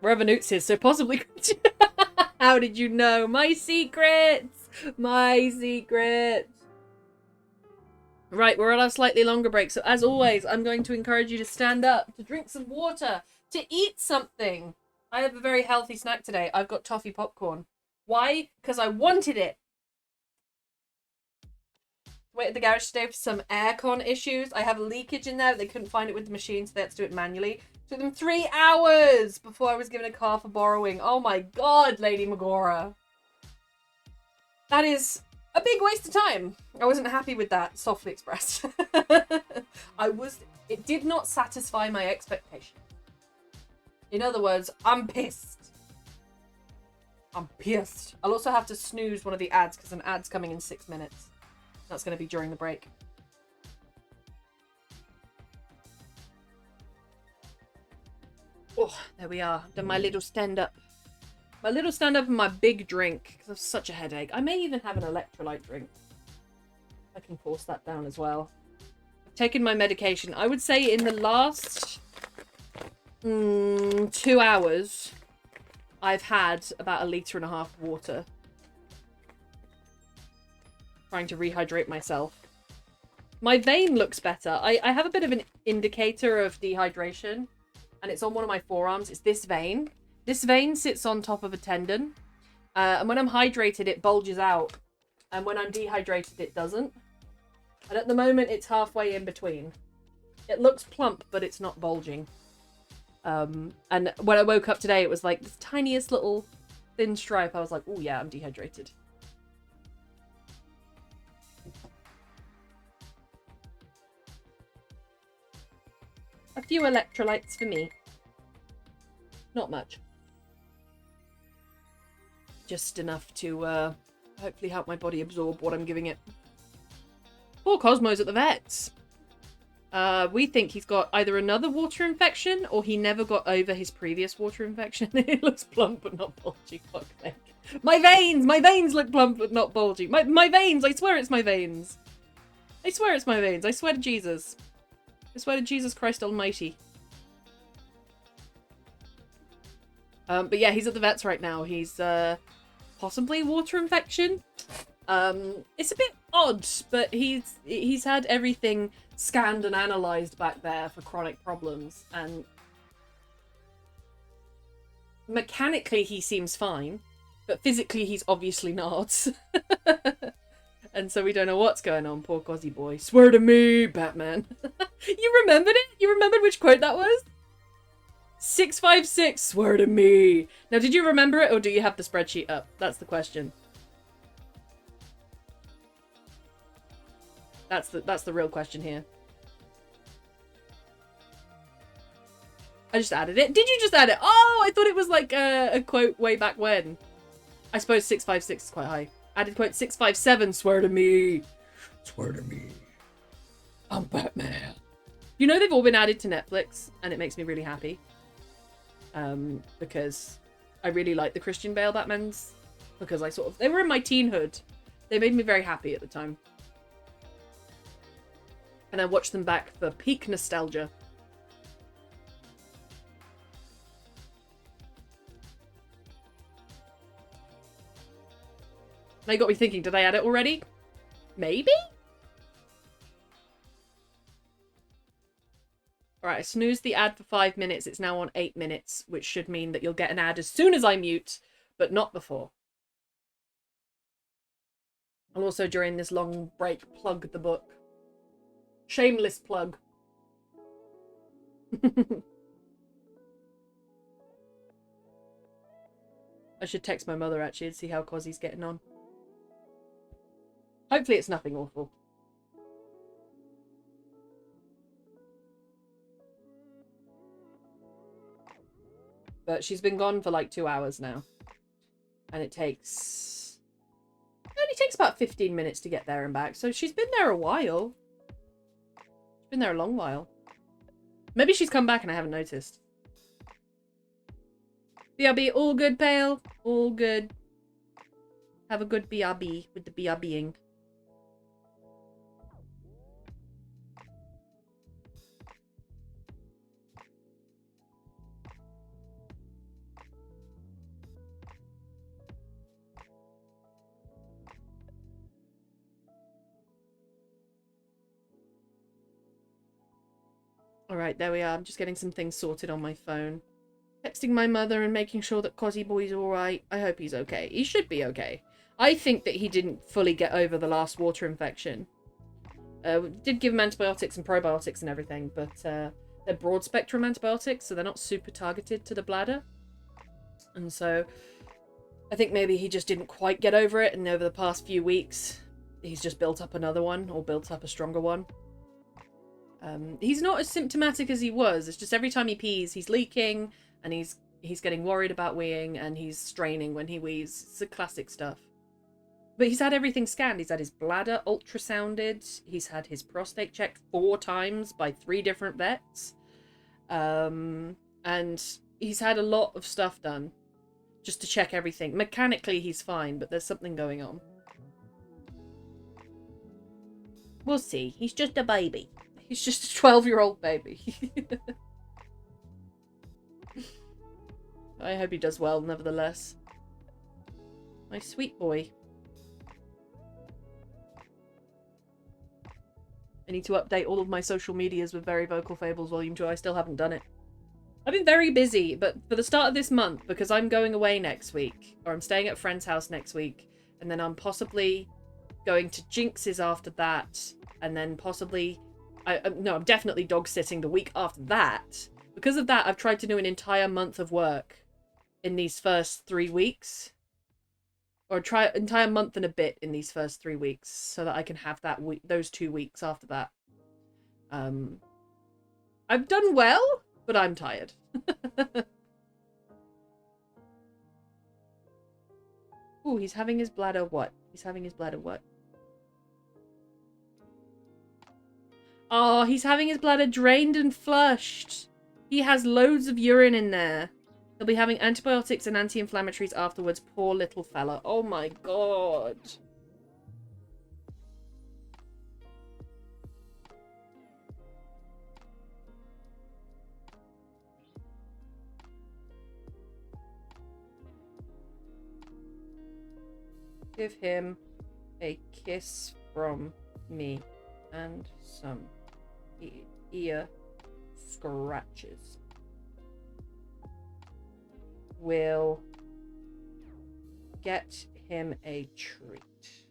Wherever Newt's is, so possibly Christian. How did you know? My secrets! My secrets! Right, we're on a slightly longer break, so as always, I'm going to encourage you to stand up, to drink some water, to eat something. I have a very healthy snack today. I've got toffee popcorn. Why? Because I wanted it. Wait at the garage today for some aircon issues. I have a leakage in there. They couldn't find it with the machine, so they had to do it manually. It took them 3 hours before I was given a car for borrowing. Oh my god, Lady Magora. That is a big waste of time. I wasn't happy with that, softly expressed. It did not satisfy my expectation. In other words, I'm pissed. I'm pissed. I'll also have to snooze one of the ads because an ad's coming in 6 minutes. That's going to be during the break. Oh, there we are. Done my little stand-up. My little stand-up and my big drink because I have such a headache. I may even have an electrolyte drink. I can force that down as well. I've taken my medication. I would say in the last 2 hours, I've had about 1.5 liters of water. Trying to rehydrate myself. My vein looks better. I have a bit of an indicator of dehydration. and it's on one of my forearms. It's this vein. This vein sits on top of a tendon. And when I'm hydrated, it bulges out. And when I'm dehydrated, it doesn't. And at the moment, it's halfway in between. It looks plump, but it's not bulging. And when I woke up today, it was like this tiniest little thin stripe. I was like, oh yeah, I'm dehydrated. A few electrolytes for me. Not much. Just enough to hopefully help my body absorb what I'm giving it. Poor Cosmo's at the vet's. We think he's got either another water infection or he never got over his previous water infection. It looks plump but not bulgy. Fuck sake. My veins! My veins look plump but not bulgy. My veins! I swear it's my veins. I swear it's my veins. I swear to Jesus. I swear to Jesus Christ Almighty. But yeah, he's at the vet's right now. He's possibly water infection. It's a bit odd, but he's had everything scanned and analysed back there for chronic problems, and mechanically he seems fine, but physically he's obviously not. And so we don't know what's going on, poor Cozzy boy. Swear to me, Batman. You remembered it? You remembered which quote that was? 656, swear to me. Now, did you remember it, or do you have the spreadsheet up? That's the question. That's the real question here. I just added it. Did you just add it? Oh, I thought it was like a quote way back when. I suppose 656 is quite high. Added quote 657, swear to me. Swear to me. I'm Batman. You know they've all been added to Netflix, and it makes me really happy. Because I really like the Christian Bale Batmans. Because they were in my teenhood. They made me very happy at the time. And I watched them back for peak nostalgia. Now you got me thinking, did I add it already? Maybe? Alright, I snoozed the ad for 5 minutes. It's now on 8 minutes, which should mean that you'll get an ad as soon as I mute, but not before. I'll also, during this long break, plug the book. Shameless plug. I should text my mother, actually, and see how Cozzy's getting on. Hopefully it's nothing awful. But she's been gone for like 2 hours now. And it only takes about 15 minutes to get there and back. So she's been there a while. She's been there a long while. Maybe she's come back and I haven't noticed. BRB, all good, Pale. All good. Have a good BRB with the BRBing. Alright, there we are. I'm just getting some things sorted on my phone. Texting my mother and making sure that Cozzy boy's alright. I hope he's okay. He should be okay. I think that he didn't fully get over the last water infection. We did give him antibiotics and probiotics and everything, but they're broad spectrum antibiotics, so they're not super targeted to the bladder. And so I think maybe he just didn't quite get over it, and over the past few weeks he's just built up another one, or built up a stronger one. He's not as symptomatic as he was. It's just every time he pees, he's leaking, and he's getting worried about weeing, and he's straining when he wees. It's the classic stuff. But he's had everything scanned. He's had his bladder ultrasounded. He's had his prostate checked 4 times by 3 different vets. And he's had a lot of stuff done just to check everything. Mechanically, he's fine, but there's something going on. We'll see. He's just a baby. He's just a 12-year-old baby. I hope he does well, nevertheless. My sweet boy. I need to update all of my social medias with Very Vocal Fables Volume 2. I still haven't done it. I've been very busy, but for the start of this month, because I'm going away next week, or I'm staying at a friend's house next week, and then I'm possibly going to Jinx's after that, and then possibly... no, I'm definitely dog-sitting the week after that. Because of that, I've tried to do an entire month of work in these first 3 weeks. Or try an entire month and a bit in these first 3 weeks, so that I can have that those 2 weeks after that. I've done well, but I'm tired. Ooh, he's having his bladder what? He's having his bladder what? Oh, he's having his bladder drained and flushed. He has loads of urine in there. He'll be having antibiotics and anti-inflammatories afterwards. Poor little fella. Oh my god. Give him a kiss from me and some ear scratches. We'll get him a treat.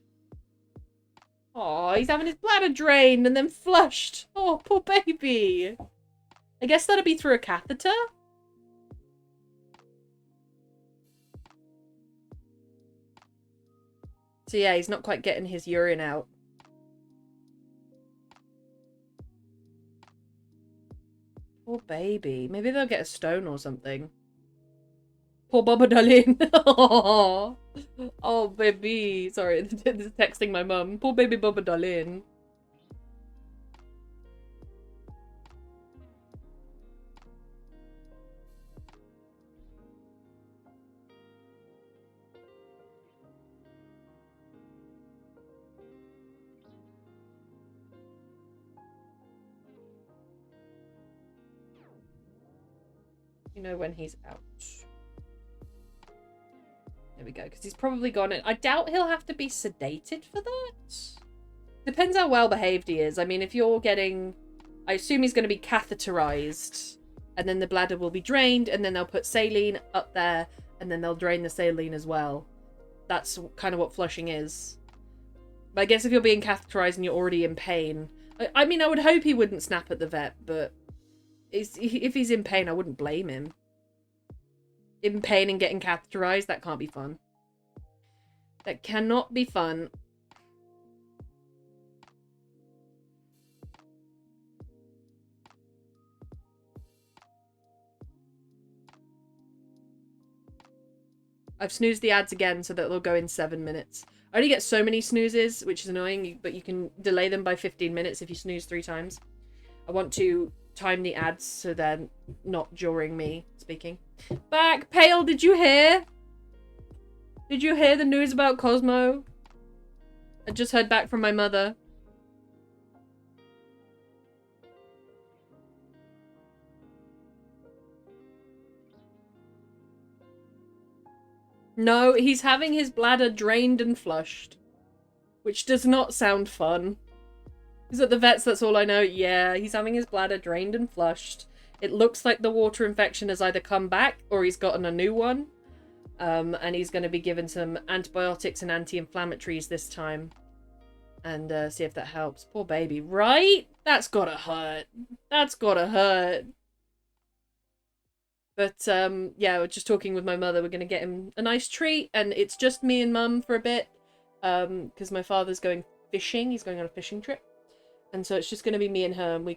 Oh, he's having his bladder drained and then flushed. Oh, poor baby. I guess that'll be through a catheter. So yeah, he's not quite getting his urine out. Poor baby. Maybe they'll get a stone or something. Poor Baba Darlene. Oh, baby. Sorry, this is texting my mum. Poor baby Baba Darlene. You know when he's out. There we go, because he's probably gone in. I doubt he'll have to be sedated for that. Depends how well behaved he is. I mean, if you're getting... I assume he's going to be catheterized, and then the bladder will be drained, and then they'll put saline up there, and then they'll drain the saline as well. That's kind of what flushing is. But I guess if you're being catheterized and you're already in pain... I mean, I would hope he wouldn't snap at the vet, but... if he's in pain, I wouldn't blame him. In pain and getting catheterized, that can't be fun. That cannot be fun. I've snoozed the ads again so that they'll go in 7 minutes. I only get so many snoozes, which is annoying, but you can delay them by 15 minutes if you snooze 3 times. I want to time the ads so they're not during me speaking. Back! Pale, did you hear? Did you hear the news about Cosmo? I just heard back from my mother. No, he's having his bladder drained and flushed. Which does not sound fun. He's at the vet's, that's all I know. Yeah, he's having his bladder drained and flushed. It looks like the water infection has either come back or he's gotten a new one. And he's going to be given some antibiotics and anti-inflammatories this time. And see if that helps. Poor baby. Right? That's gotta hurt. That's gotta hurt. But, yeah, we're just talking with my mother. We're going to get him a nice treat. And it's just me and mum for a bit. Because my father's going fishing. He's going on a fishing trip. And so it's just going to be me and her. And we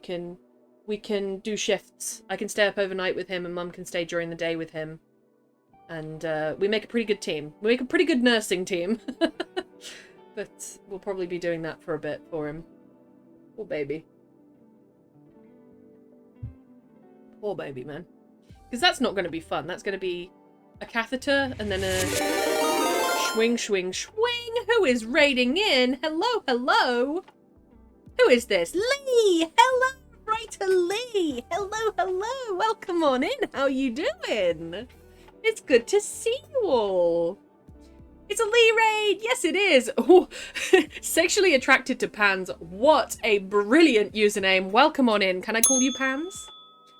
can do shifts. I can stay up overnight with him. And mum can stay during the day with him. And we make a pretty good team. We make a pretty good nursing team. But we'll probably be doing that for a bit for him. Poor baby. Poor baby, man. Because that's not going to be fun. That's going to be a catheter and then a swing, swing, swing. Who is raiding in? Hello, hello. Who is this? Lee. Hello, writer Lee. Hello, hello. Welcome on in. How you doing? It's good to see you all. It's a Lee raid. Yes, it is. Ooh. Sexually attracted to Pans. What a brilliant username. Welcome on in. Can I call you Pans?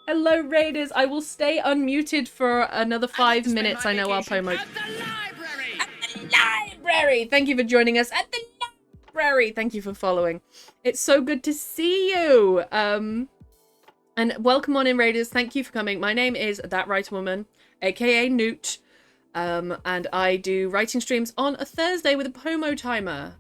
Hello, Raiders. I will stay unmuted for another 5 minutes. I know our promo. At the library! At the library! Thank you for joining us at the library. Thank you for following. It's so good to see you. And welcome on in, Raiders. Thank you for coming. My name is That Right Woman, aka Newt. And I do writing streams on a Thursday with a Pomo timer,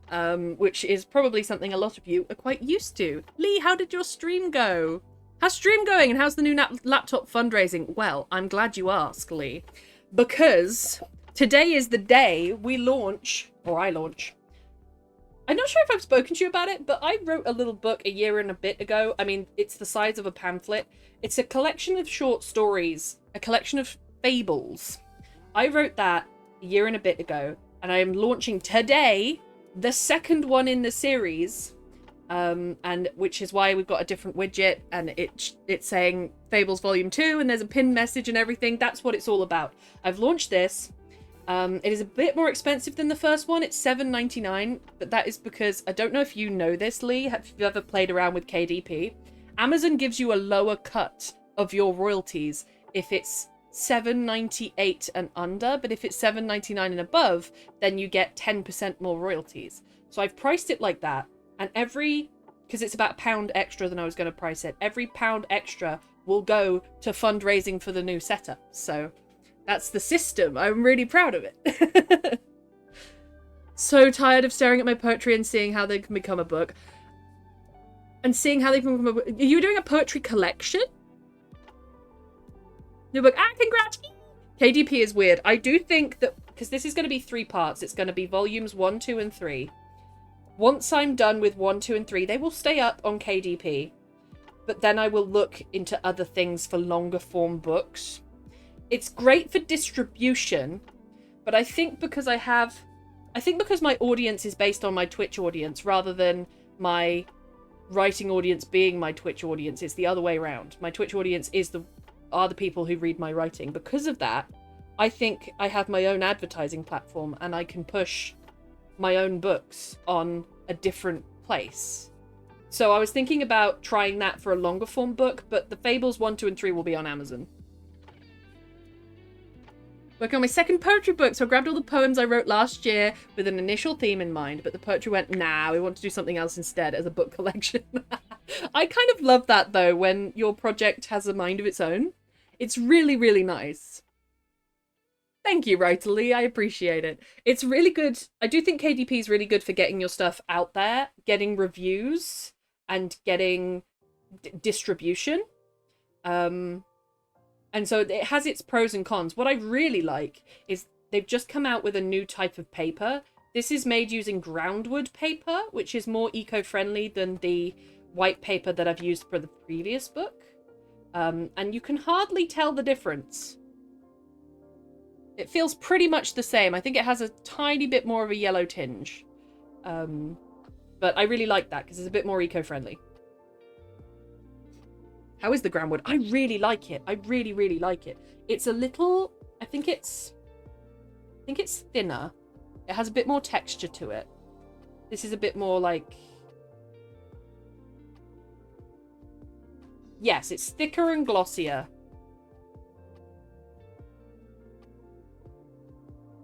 which is probably something a lot of you are quite used to. Lee, how did your stream go? How's stream going and how's the new laptop fundraising? Well, I'm glad you asked, Lee, because today is the day we launch, or I launch. I'm not sure if I've spoken to you about it, but I wrote a little book a year and a bit ago. I mean, it's the size of a pamphlet. It's a collection of short stories, a collection of fables. I wrote that a year and a bit ago, and I am launching today the second one in the series. And which is why we've got a different widget, and it's saying Fables Volume 2, and there's a pinned message and everything. That's what it's all about. I've launched this. It is a bit more expensive than the first one. It's $7.99, but that is because, I don't know if you know this, Lee, have you ever played around with KDP? Amazon gives you a lower cut of your royalties if it's $7.98 and under, but if it's $7.99 and above, then you get 10% more royalties. So I've priced it like that. And because it's about £1 extra than I was going to price it, every £1 extra will go to fundraising for the new setup. So that's the system. I'm really proud of it. So tired of staring at my poetry and seeing how they can become a book. And seeing how they can become a book. Are you doing a poetry collection? New book. Congrats! KDP is weird. I do think that, because this is going to be 3 parts, it's going to be volumes 1, 2, and 3. Once I'm done with 1, 2, and 3, they will stay up on KDP. But then I will look into other things for longer form books. It's great for distribution, but I think because my audience is based on my Twitch audience rather than my writing audience being my Twitch audience, it's the other way around. My Twitch audience are the people who read my writing. Because of that, I think I have my own advertising platform and I can push my own books on a different place. So I was thinking about trying that for a longer form book, but the Fables 1, 2, and 3 will be on Amazon. Working on my second poetry book, so I grabbed all the poems I wrote last year with an initial theme in mind, but the poetry went, nah, we want to do something else instead as a book collection. I kind of love that, though, when your project has a mind of its own. It's really, really nice. Thank you, Writerly. I appreciate it. It's really good. I do think KDP is really good for getting your stuff out there, getting reviews, and getting distribution. And so it has its pros and cons. What I really like is they've just come out with a new type of paper. This is made using groundwood paper, which is more eco-friendly than the white paper that I've used for the previous book. And you can hardly tell the difference. It feels pretty much the same. I think it has a tiny bit more of a yellow tinge. But I really like that because it's a bit more eco-friendly. How is the groundwood? I really like it. I really, really like it. It's a little... I think it's thinner. It has a bit more texture to it. This is a bit more like... Yes, it's thicker and glossier.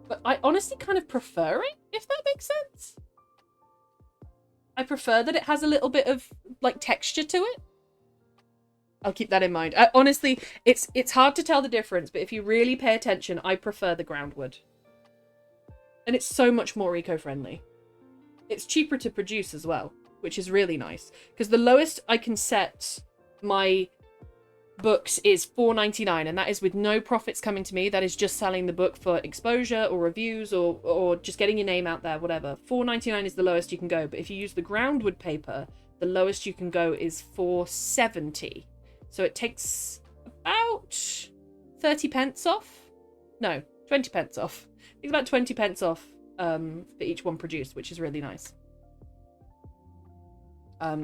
But I honestly kind of prefer it, if that makes sense. I prefer that it has a little bit of, like, texture to it. I'll keep that in mind. Honestly, it's hard to tell the difference, but if you really pay attention, I prefer the groundwood. And it's so much more eco-friendly. It's cheaper to produce as well, which is really nice. Because the lowest I can set my books is $4.99, and that is with no profits coming to me. That is just selling the book for exposure or reviews or just getting your name out there, whatever. $4.99 is the lowest you can go, but if you use the groundwood paper, the lowest you can go is $4.70. So it takes about 30 pence off. No, 20 pence off. It's about 20 pence off for each one produced, which is really nice.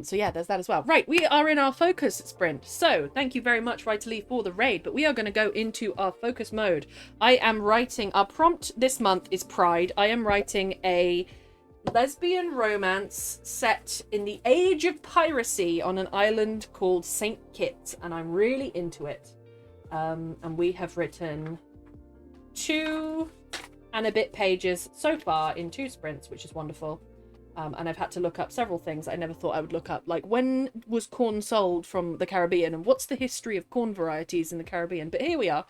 So yeah, there's that as well. Right, we are in our focus sprint. So thank you very much, Writerly, for the raid. But we are going to go into our focus mode. I am writing, our prompt this month is Pride. I am writing a lesbian romance set in the age of piracy on an island called St. Kitts, and I'm really into it. And we have written 2 and a bit pages so far in 2 sprints, which is wonderful. And I've had to look up several things I never thought I would look up, like when was corn sold from the Caribbean and what's the history of corn varieties in the Caribbean. But here we are.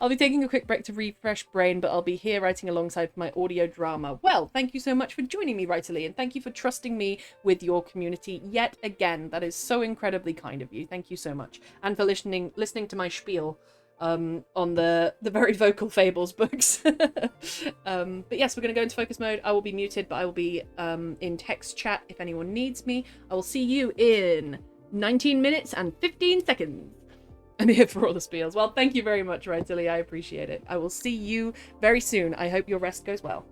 I'll be taking a quick break to refresh brain, but I'll be here writing alongside my audio drama. Well, thank you so much for joining me, Writerly, and thank you for trusting me with your community yet again. That is so incredibly kind of you. Thank you so much. And for listening to my spiel on the very vocal fables books. But yes, we're going to go into focus mode. I will be muted, but I will be in text chat if anyone needs me. I will see you in 19 minutes and 15 seconds. I'm here for all the spiels. Well, thank you very much, Writerly. I appreciate it. I will see you very soon. I hope your rest goes well.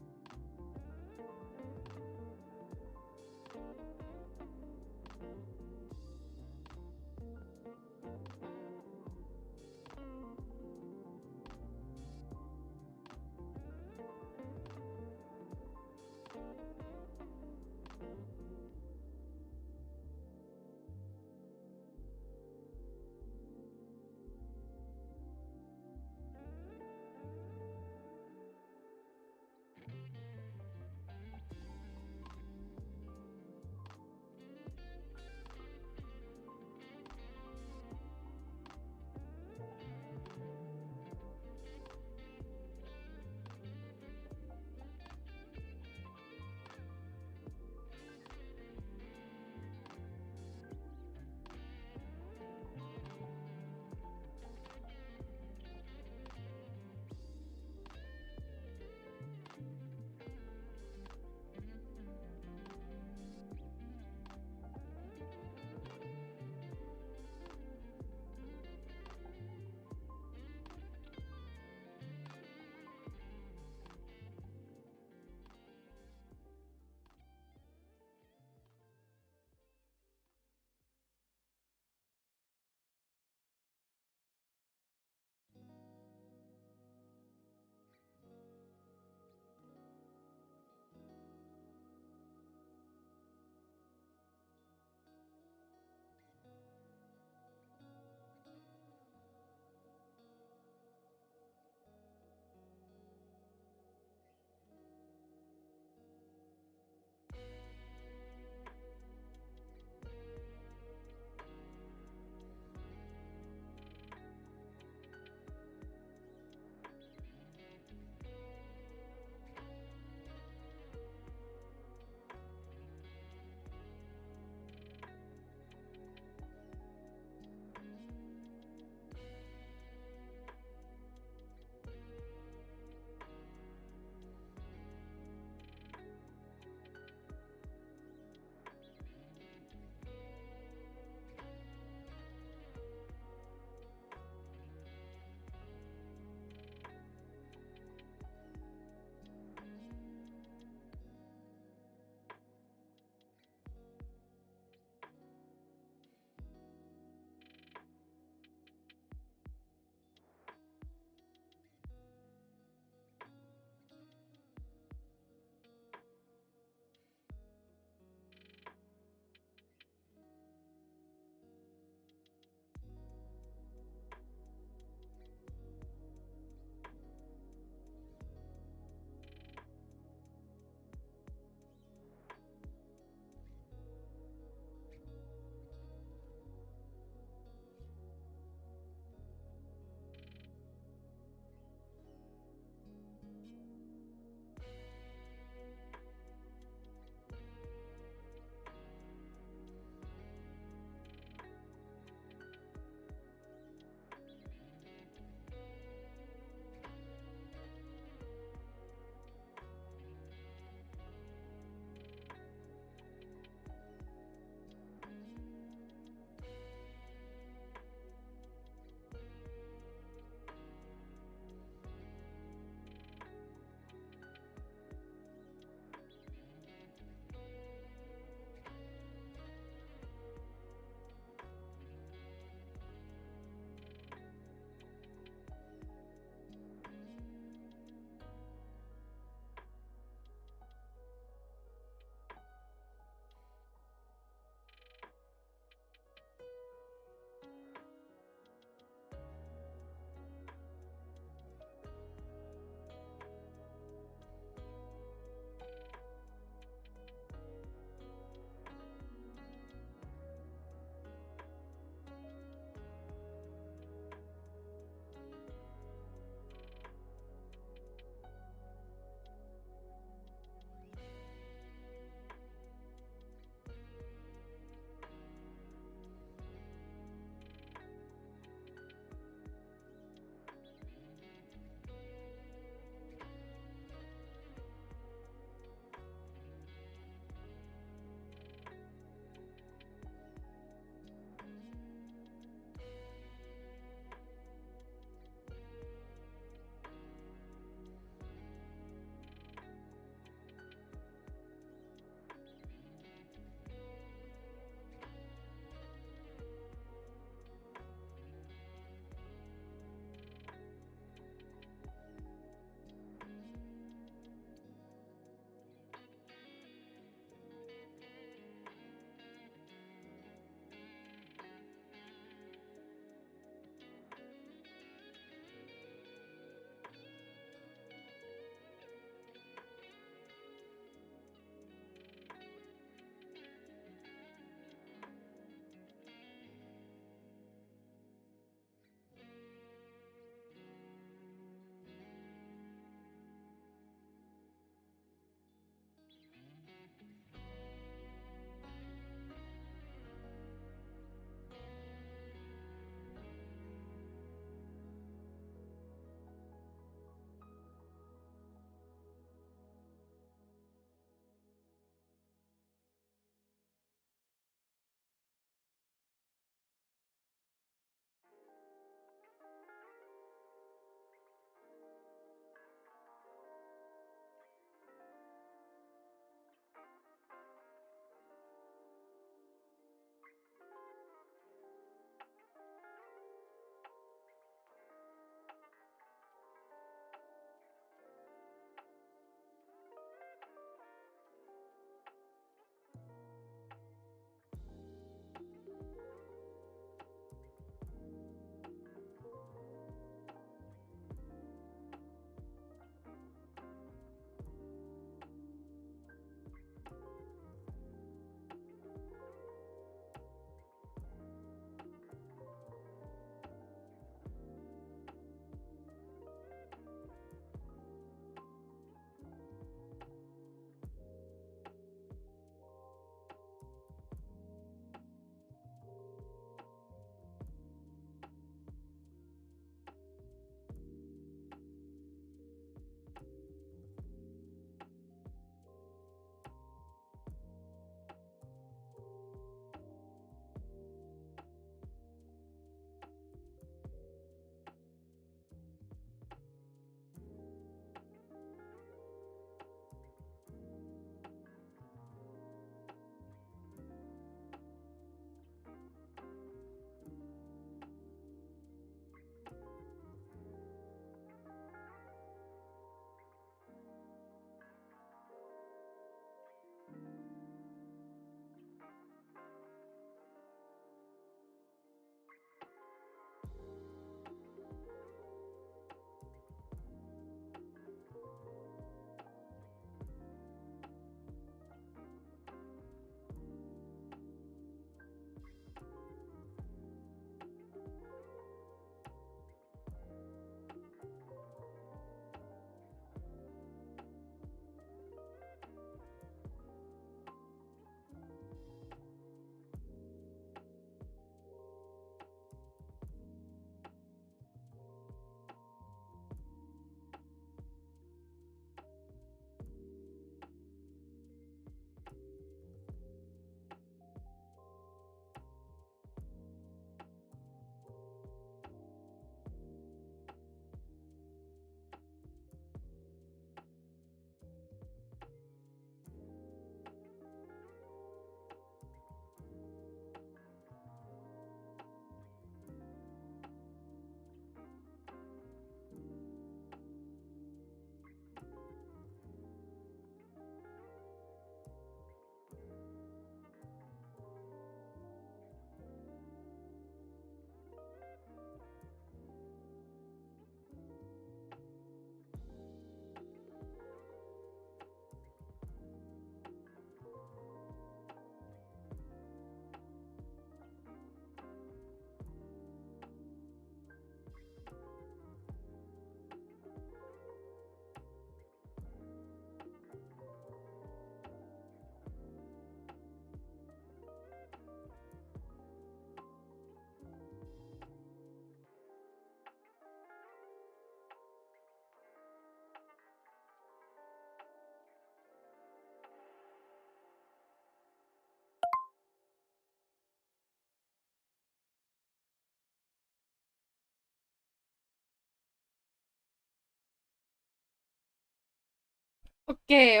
Okay.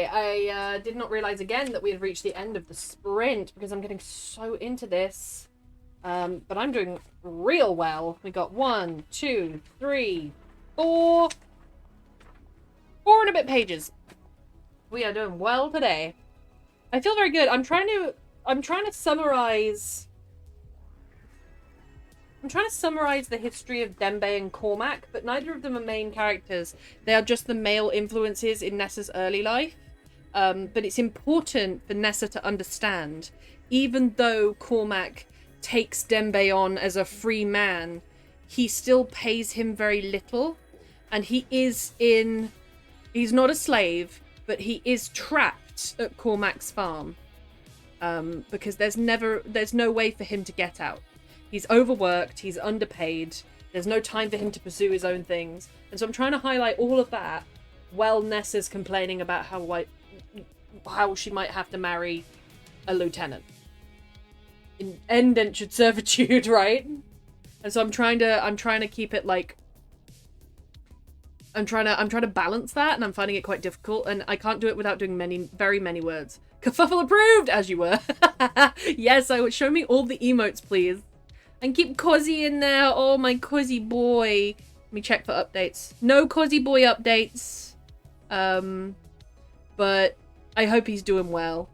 I did not realize again that we had reached the end of the sprint because I'm getting so into this. But I'm doing real well. We got 1, 2, 3, 4. 4 and a bit pages. We are doing well today. I feel very good. I'm trying to summarize. I'm trying to summarize the history of Dembe and Cormac, but neither of them are main characters. They are just the male influences in Nessa's early life. But it's important for Nessa to understand, even though Cormac takes Dembe on as a free man, he still pays him very little. And he's not a slave, but he is trapped at Cormac's farm. Because there's no way for him to get out. He's overworked, he's underpaid, there's no time for him to pursue his own things. And so I'm trying to highlight all of that while Nessa's complaining about how she might have to marry a lieutenant. In indentured servitude, right? And so I'm trying to keep it like I'm trying to balance that, and I'm finding it quite difficult, and I can't do it without doing very many words. Kerfuffle approved, as you were. Yes, I would show me all the emotes, please. And keep Cozzy in there. Oh, my Cozzy boy. Let me check for updates. No Cozzy boy updates. But I hope he's doing well.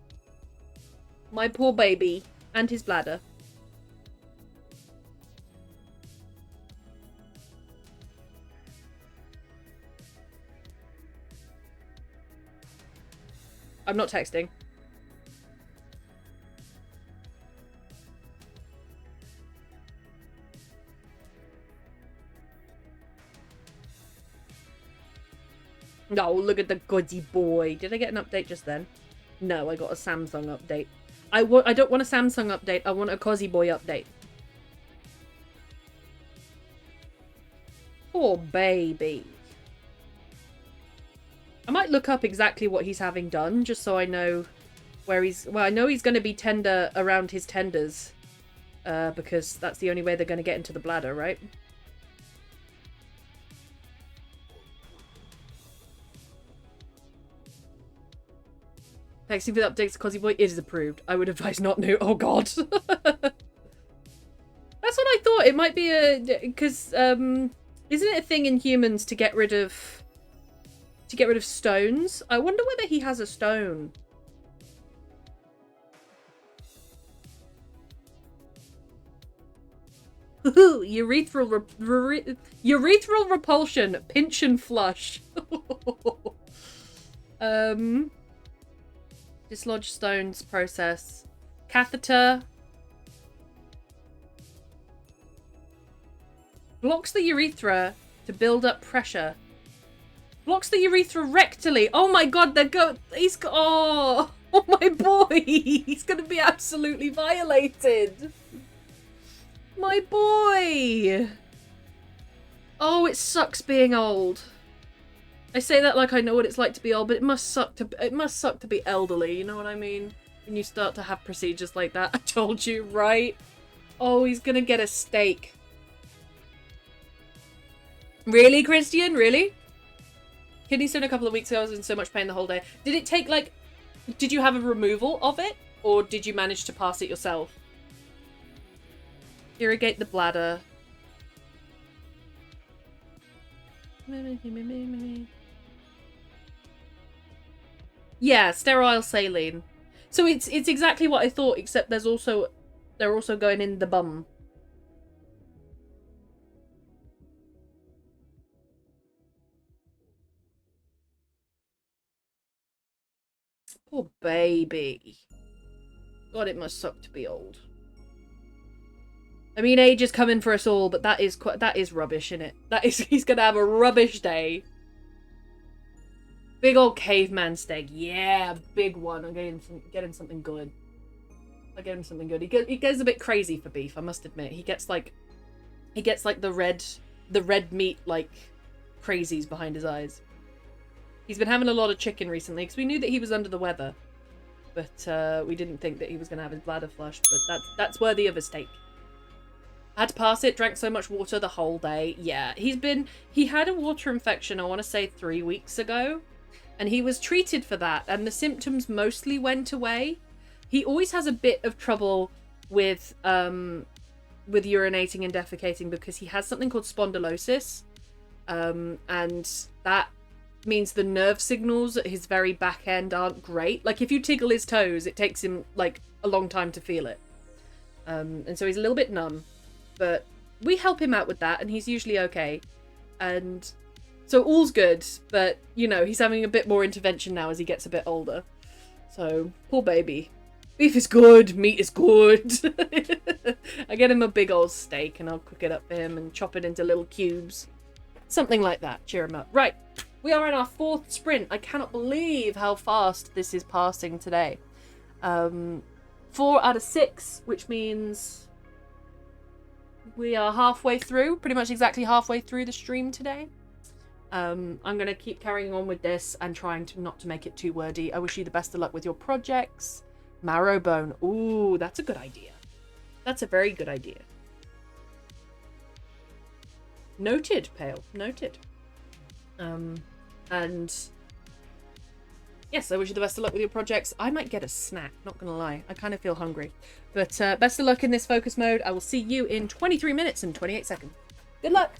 My poor baby. And his bladder. I'm not texting. No, look at the goody boy. Did I get an update just then? No, I got a Samsung update. I don't want a Samsung update. I want a Cozzy boy update. Poor baby. I might look up exactly what he's having done, just so I know where he's... Well, I know he's going to be tender around his tenders. Because that's the only way they're going to get into the bladder, right? Texting for the updates, Cozzy boy is approved. I would advise not to. Oh, God. That's what I thought. It might be a... Because, isn't it a thing in humans to get rid of... stones? I wonder whether he has a stone. Urethral repulsion. Pinch and flush. Dislodge stones process. Catheter. Blocks the urethra to build up pressure. Blocks the urethra rectally. Oh my god, he's got... Oh my boy. He's gonna be absolutely violated. My boy. Oh, it sucks being old. I say that like I know what it's like to be old, but it must suck to be elderly, you know what I mean? When you start to have procedures like that. I told you, right? Oh, he's gonna get a steak. Really, Christian? Really? Kidney stone a couple of weeks ago. I was in so much pain the whole day. Did it take, like... Did you have a removal of it? Or did you manage to pass it yourself? Irrigate the bladder. Yeah, sterile saline. So it's exactly what I thought, except they're also going in the bum. Poor baby. God, it must suck to be old. I mean, age is coming for us all, but that is rubbish, innit? He's gonna have a rubbish day. Big old caveman steak. Yeah, big one. I'm get him something good. I'll get him something good. He goes a bit crazy for beef, I must admit. He gets like the red meat, like, crazies behind his eyes. He's been having a lot of chicken recently, because we knew that he was under the weather. But we didn't think that he was going to have his bladder flushed, but that's worthy of a steak. I had to pass it, drank so much water the whole day. Yeah, he had a water infection, I want to say 3 weeks ago. And he was treated for that, and the symptoms mostly went away. He always has a bit of trouble with urinating and defecating because he has something called spondylosis, and that means the nerve signals at his very back end aren't great. Like, if you tickle his toes, it takes him like a long time to feel it, and so he's a little bit numb, but we help him out with that, and he's usually okay. And so all's good, but you know, he's having a bit more intervention now as he gets a bit older. So poor baby. Beef is good, meat is good. I get him a big old steak and I'll cook it up for him and chop it into little cubes. Something like that, cheer him up. Right, we are in our 4th sprint. I cannot believe how fast this is passing today. 4 out of 6, which means we are halfway through, pretty much exactly halfway through the stream today. I'm going to keep carrying on with this and trying to not to make it too wordy. I wish you the best of luck with your projects. Marrowbone. Ooh, that's a good idea. That's a very good idea. Noted, Pale. Noted. And yes, I wish you the best of luck with your projects. I might get a snack, not gonna lie. I kind of feel hungry. But best of luck in this focus mode. I will see you in 23 minutes and 28 seconds. Good luck!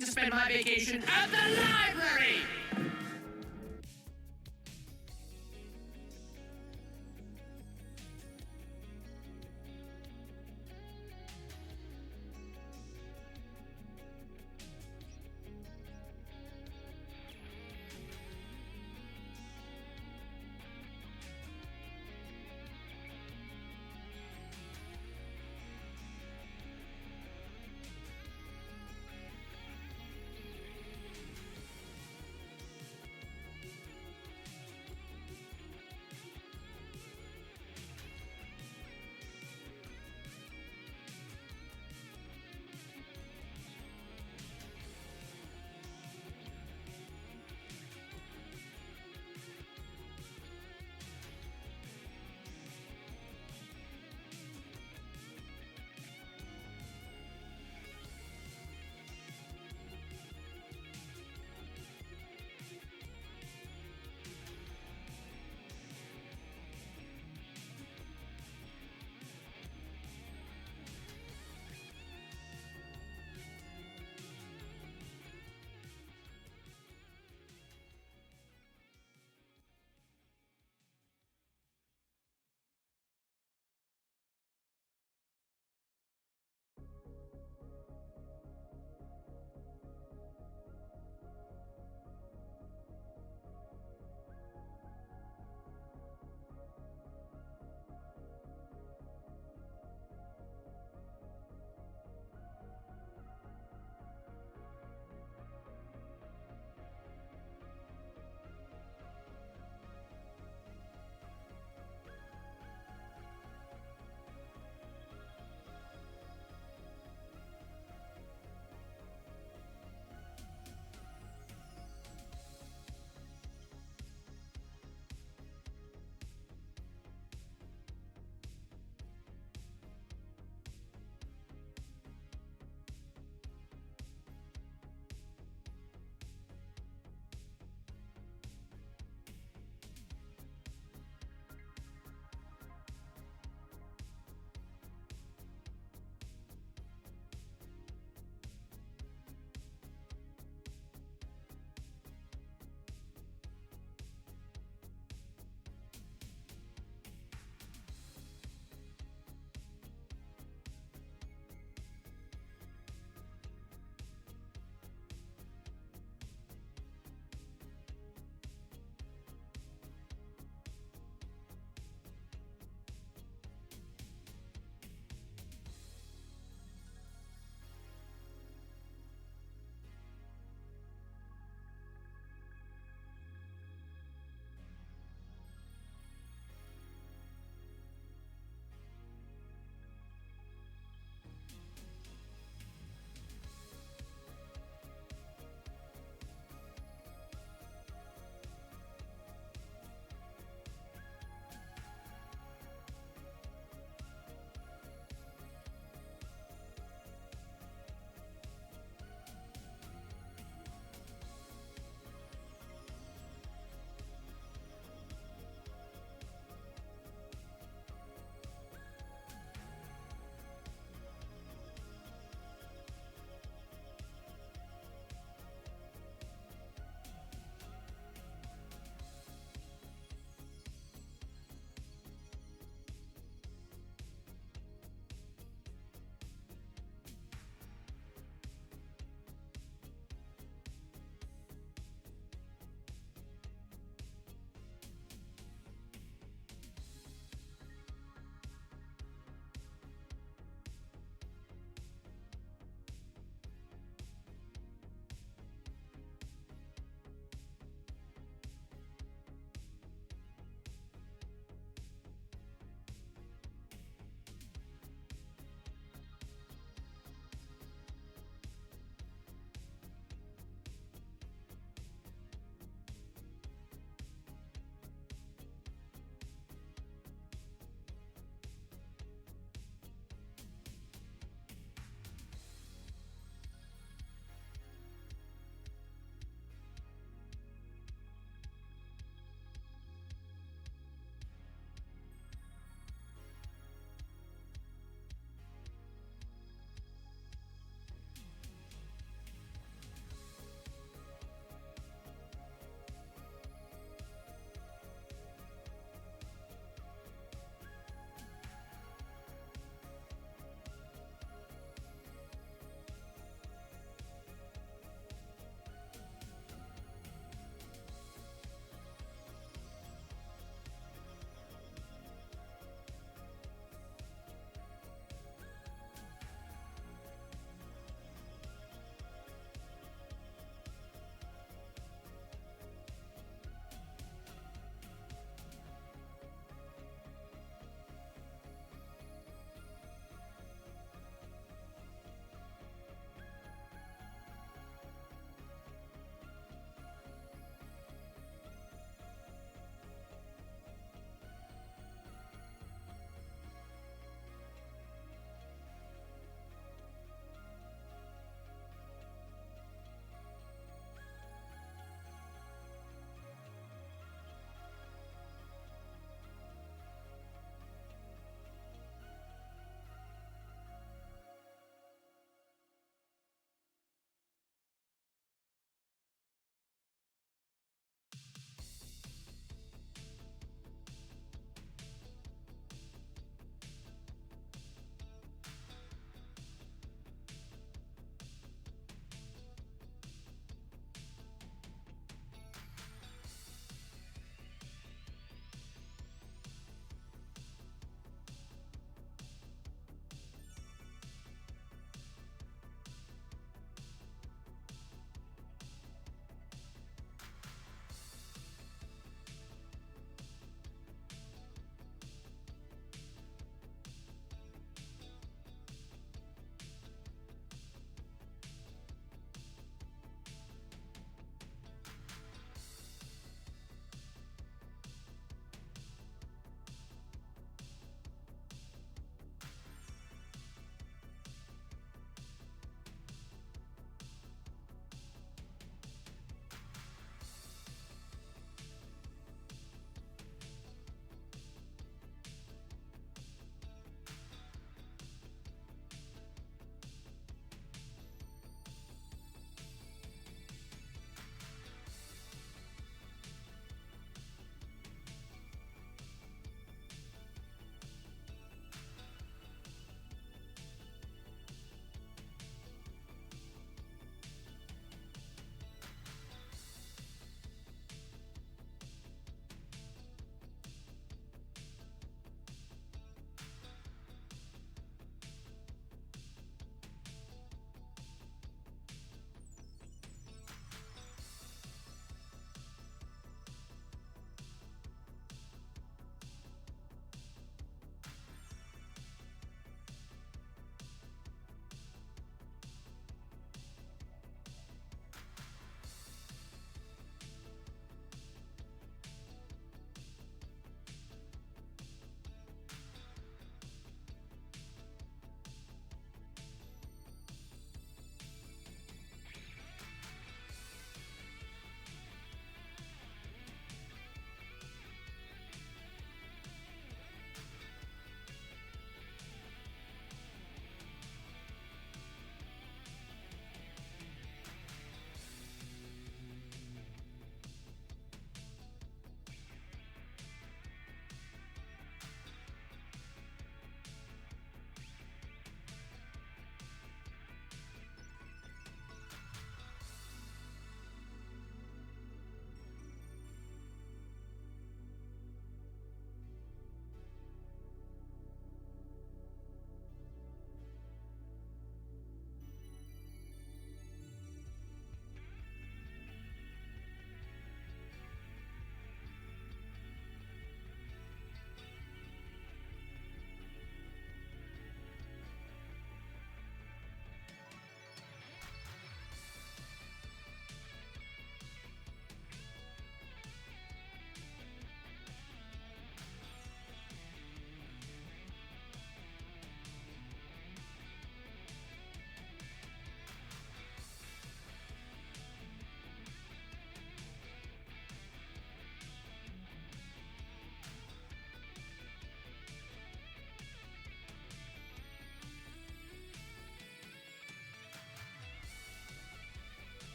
like to spend my vacation at the library!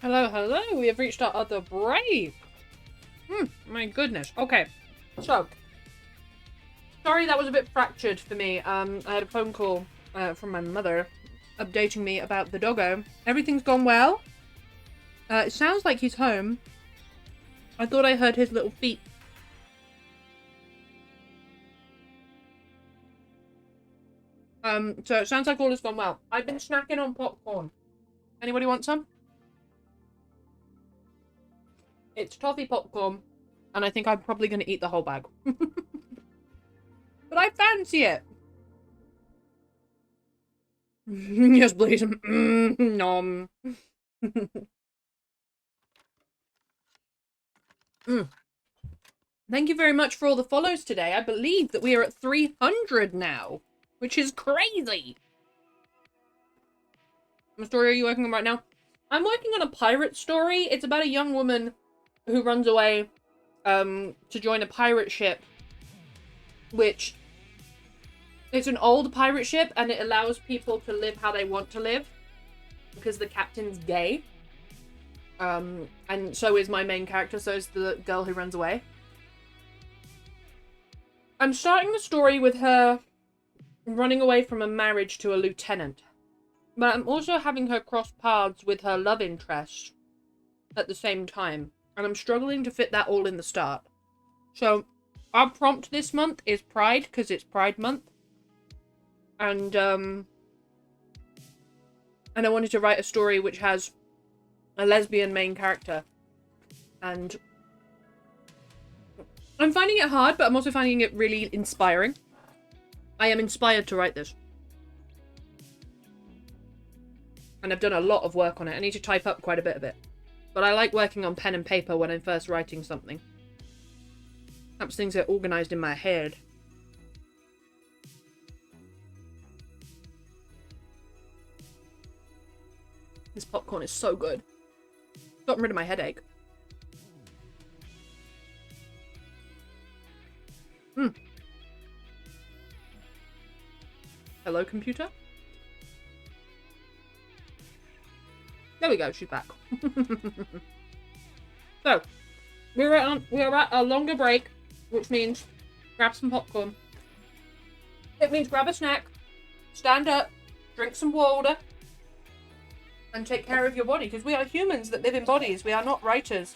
Hello, hello. We have reached our other break. My goodness. Okay. So, sorry that was a bit fractured for me. I had a phone call from my mother updating me about the doggo. Everything's gone well. It sounds like he's home. I thought I heard his little feet. So it sounds like all has gone well. I've been snacking on popcorn. Anybody want some? It's toffee popcorn, and I think I'm probably going to eat the whole bag. But I fancy it. Yes, please. Nom. Thank you very much for all the follows today. I believe that we are at 300 now, which is crazy. What story are you working on right now? I'm working on a pirate story. It's about a young woman who runs away to join a pirate ship, which it's an old pirate ship, and it allows people to live how they want to live because the captain's gay. And so is my main character, so is the girl who runs away. I'm starting the story with her running away from a marriage to a lieutenant. But I'm also having her cross paths with her love interest at the same time. And I'm struggling to fit that all in the start. So, our prompt this month is Pride, because it's Pride Month. And I wanted to write a story which has a lesbian main character. And I'm finding it hard, but I'm also finding it really inspiring. I am inspired to write this. And I've done a lot of work on it. I need to type up quite a bit of it. But I like working on pen and paper when I'm first writing something. Helps things get organised in my head. This popcorn is so good. Gotten rid of my headache. Hello, computer? There we go, she's back. So, we're at a longer break, which means grab some popcorn. It means grab a snack, stand up, drink some water, and take care of your body, because we are humans that live in bodies. We are not writers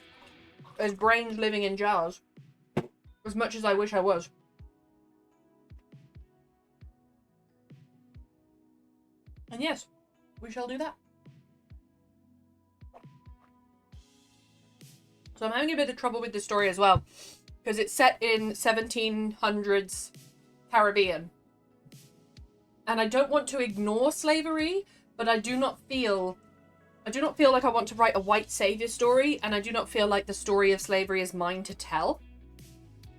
as brains living in jars, as much as I wish I was. And yes, we shall do that. So I'm having a bit of trouble with this story as well, because it's set in 1700s Caribbean. And I don't want to ignore slavery, but I do not feel like I want to write a white savior story, and I do not feel like the story of slavery is mine to tell.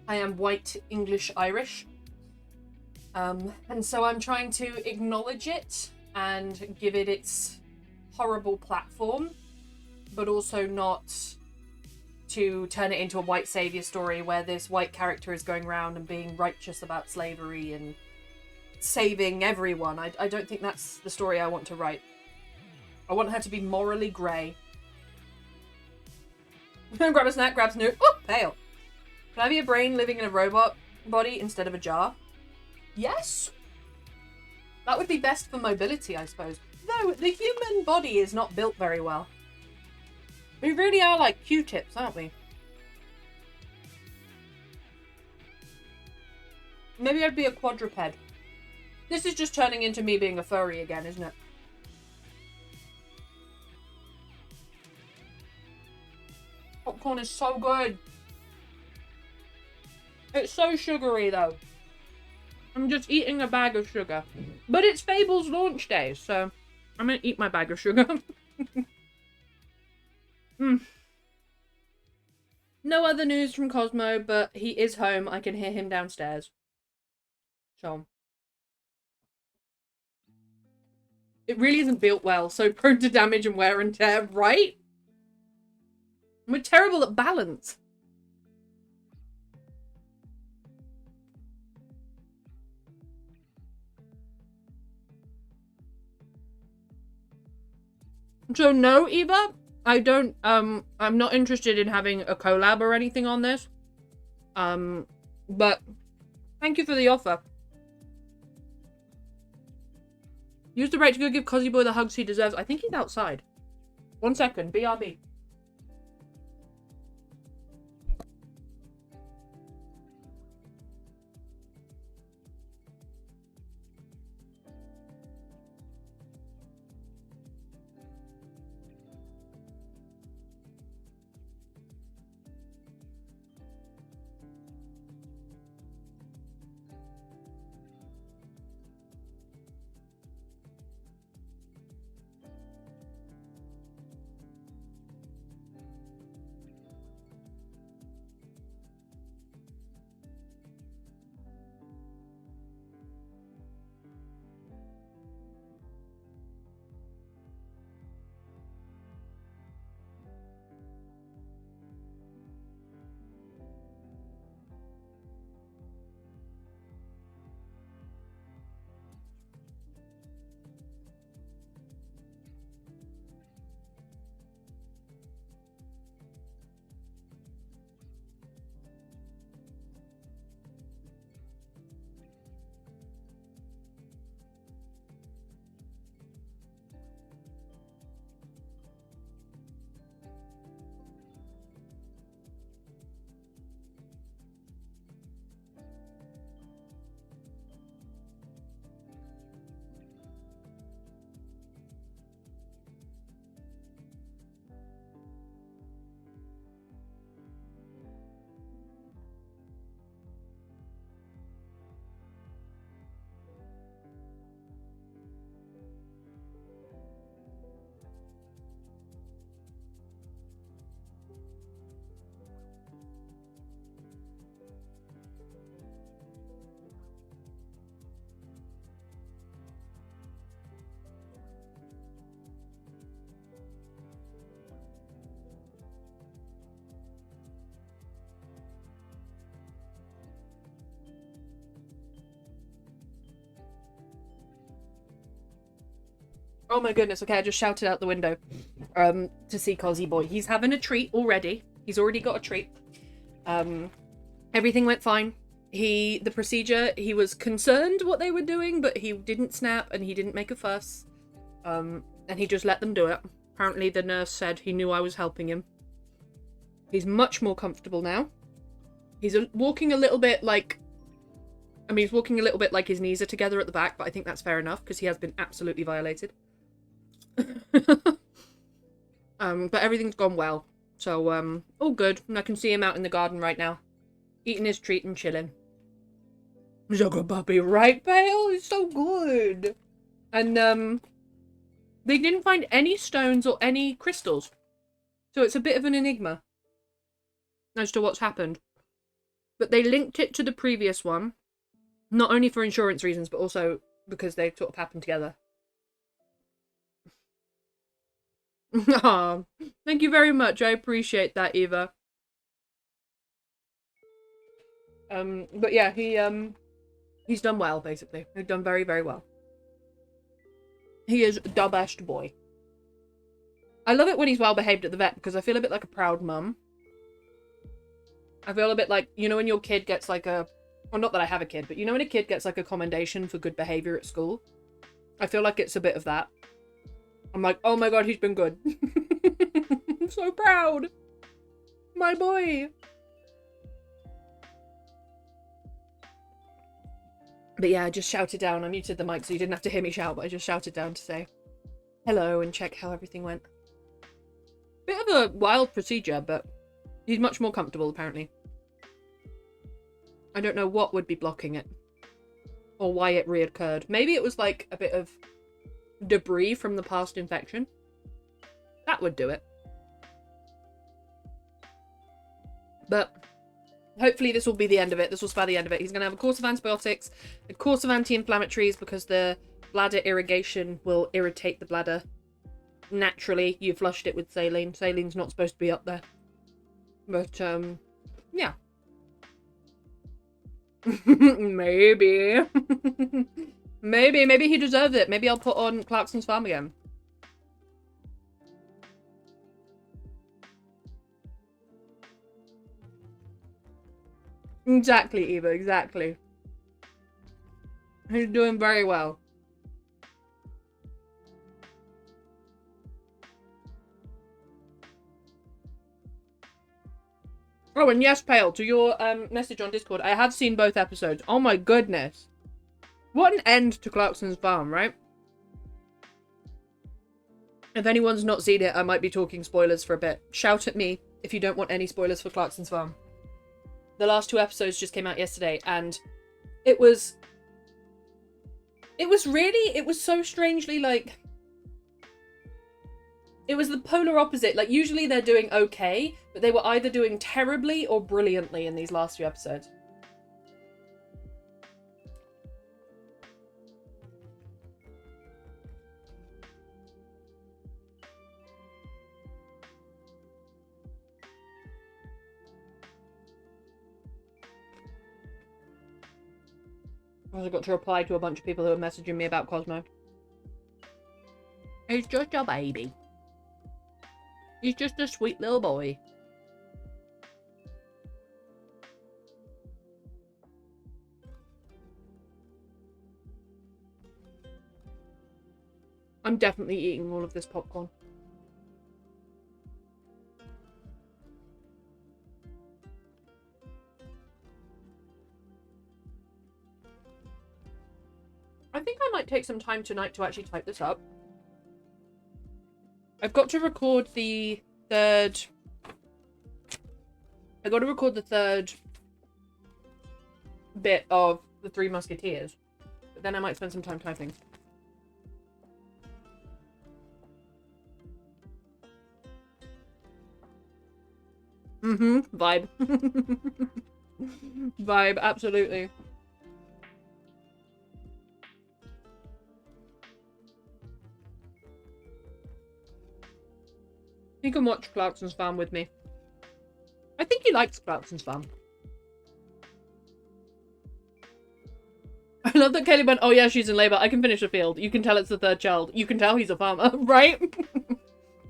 I am white, English, Irish. And so I'm trying to acknowledge it and give it its horrible platform, but also not to turn it into a white savior story where this white character is going around and being righteous about slavery and saving everyone. I don't think that's the story I want to write. I want her to be morally grey. Grab a snack, grab Snoop. Oh, pale. Can I be a brain living in a robot body instead of a jar? Yes. That would be best for mobility, I suppose. Though, the human body is not built very well. We really are like Q-tips, aren't we? Maybe I'd be a quadruped. This is just turning into me being a furry again, isn't it? Popcorn is so good. It's so sugary, though. I'm just eating a bag of sugar. But it's Fable's launch day, so I'm gonna eat my bag of sugar. No other news from Cosmo, but he is home. I can hear him downstairs. So. It really isn't built well, so prone to damage and wear and tear, right? We're terrible at balance. So no, Eva, I'm not interested in having a collab or anything on this. But thank you for the offer. Use the right to go give Cosy Boy the hugs he deserves. I think he's outside. 1 second, BRB. Oh my goodness, okay, I just shouted out the window to see Cosy Boy. He's having a treat already. He's already got a treat. Everything went fine. The procedure, he was concerned what they were doing, but he didn't snap and he didn't make a fuss. And he just let them do it. Apparently the nurse said he knew I was helping him. He's much more comfortable now. He's walking a little bit like... I mean, he's walking a little bit like his knees are together at the back, but I think that's fair enough because he has been absolutely violated. But everything's gone well. So, all good. And I can see him out in the garden right now. Eating his treat and chilling. He's a good puppy, right, Bale? He's so good. And, they didn't find any stones or any crystals. So it's a bit of an enigma as to what's happened. But they linked it to the previous one. Not only for insurance reasons, but also because they sort of happened together. Aw, thank you very much. I appreciate that, Eva. But yeah, he's done well, basically. He's done very, very well. He is the best boy. I love it when he's well behaved at the vet because I feel a bit like a proud mum. I feel a bit like, you know, when your kid gets like a... Well, not that I have a kid, but you know when a kid gets like a commendation for good behaviour at school? I feel like it's a bit of that. I'm like, oh my god, he's been good. I'm so proud. My boy. But yeah, I just shouted down. I muted the mic so you didn't have to hear me shout, but I just shouted down to say hello and check how everything went. Bit of a wild procedure, but he's much more comfortable apparently. I don't know what would be blocking it. Or why it reoccurred. Maybe it was like a bit of debris from the past infection. That would do it. But hopefully this will be the end of it. This will spell the end of it. He's going to have a course of antibiotics, a course of anti-inflammatories because the bladder irrigation will irritate the bladder. Naturally, you flushed it with saline. Saline's not supposed to be up there. But, yeah. Maybe. Maybe he deserves it. Maybe I'll put on Clarkson's Farm again. Exactly, Eva, exactly. He's doing very well. Oh, and yes, Pale, to your message on Discord, I have seen both episodes. Oh my goodness. What an end to Clarkson's Farm, right? If anyone's not seen it, I might be talking spoilers for a bit. Shout at me if you don't want any spoilers for Clarkson's Farm. The last 2 episodes just came out yesterday, and it was so strangely, like, it was the polar opposite. Like, usually they're doing okay, but they were either doing terribly or brilliantly in these last 2 episodes. I got to reply to a bunch of people who were messaging me about Cosmo. He's just a baby. He's just a sweet little boy. I'm definitely eating all of this popcorn. I think I might take some time tonight to actually type this up. I've got to record the third... I got to record the third bit of the Three Musketeers. But then I might spend some time typing. Vibe. Vibe, absolutely. You can watch Clarkson's Farm with me. I think he likes Clarkson's Farm. I love that Kelly went, oh yeah, she's in labour. I can finish the field. You can tell it's the 3rd child. You can tell he's a farmer, right?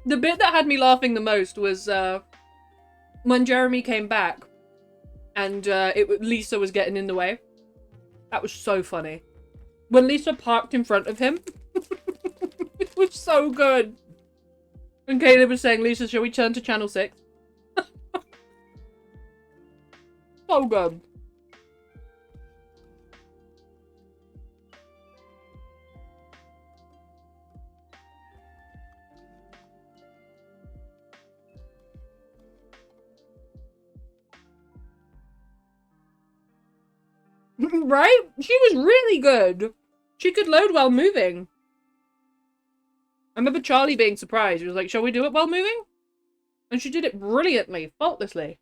The bit that had me laughing the most was when Jeremy came back and Lisa was getting in the way. That was so funny. When Lisa parked in front of him. It was so good. And Caleb was saying, Lisa, shall we turn to channel 6? So good. Right? She was really good. She could load while moving. I remember Charlie being surprised. He was like, shall we do it while moving? And she did it brilliantly, faultlessly.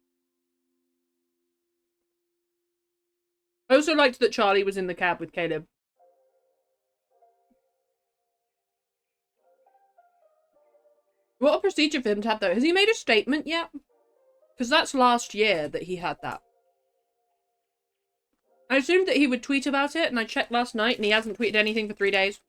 I also liked that Charlie was in the cab with Caleb. What a procedure for him to have, though. Has he made a statement yet? Because that's last year that he had that. I assumed that he would tweet about it, and I checked last night, and he hasn't tweeted anything for 3 days.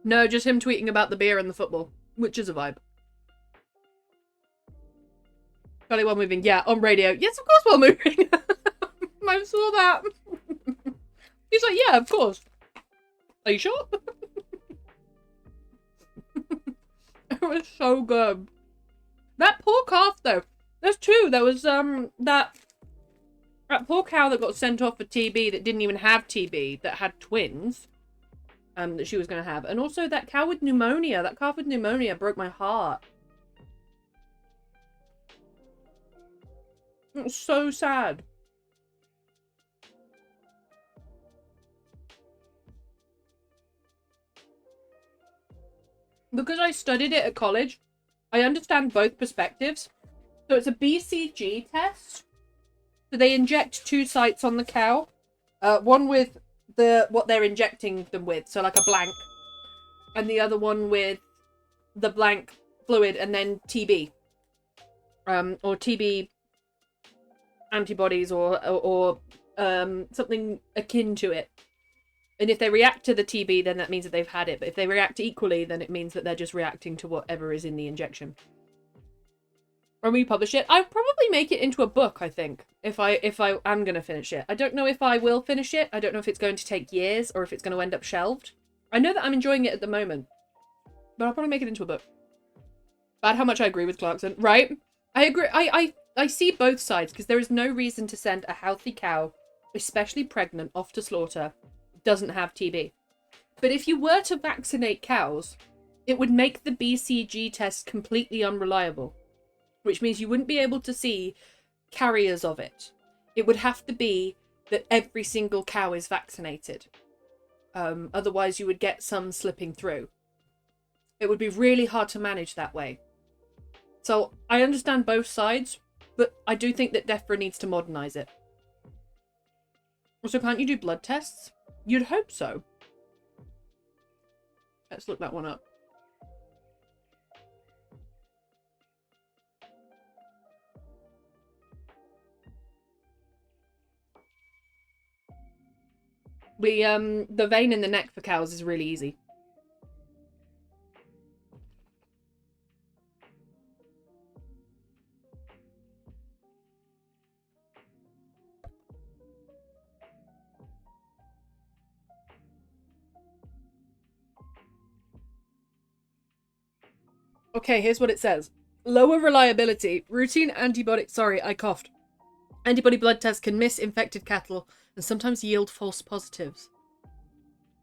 No, just him tweeting about the beer and the football, which is a vibe. Charlie while moving. Yeah, on radio. Yes, of course while moving. I saw that. He's like, yeah, of course. Are you sure? It was so good. That poor calf, though. There's 2. There was, that poor cow that got sent off for TB that didn't even have TB, that had twins. That she was going to have. And also that cow with pneumonia. That calf with pneumonia broke my heart. It was so sad. Because I studied it at college, I understand both perspectives. So it's a BCG test. So they inject 2 sites on the cow. One with what they're injecting them with, so like a blank, and the other one with the blank fluid and then TB. or TB antibodies or something akin to it. And if they react to the TB, then that means that they've had it. But if they react equally, then it means that they're just reacting to whatever is in the injection. When we publish it, I'll probably make it into a book, I think, if I am going to finish it. I don't know if I will finish it. I don't know if it's going to take years or if it's going to end up shelved. I know that I'm enjoying it at the moment, but I'll probably make it into a book. Bad how much I agree with Clarkson, right? I agree. I see both sides, because there is no reason to send a healthy cow, especially pregnant, off to slaughter, doesn't have TB. But if you were to vaccinate cows, it would make the BCG test completely unreliable, which means you wouldn't be able to see carriers of it. It would have to be that every single cow is vaccinated. Otherwise, you would get some slipping through. It would be really hard to manage that way. So I understand both sides, but I do think that DEFRA needs to modernise it. Also, can't you do blood tests? You'd hope so. Let's look that one up. The vein in the neck for cows is really easy. Okay, here's what it says. Lower reliability. Routine antibody... Sorry, I coughed. Antibody blood tests can miss infected cattle and sometimes yield false positives.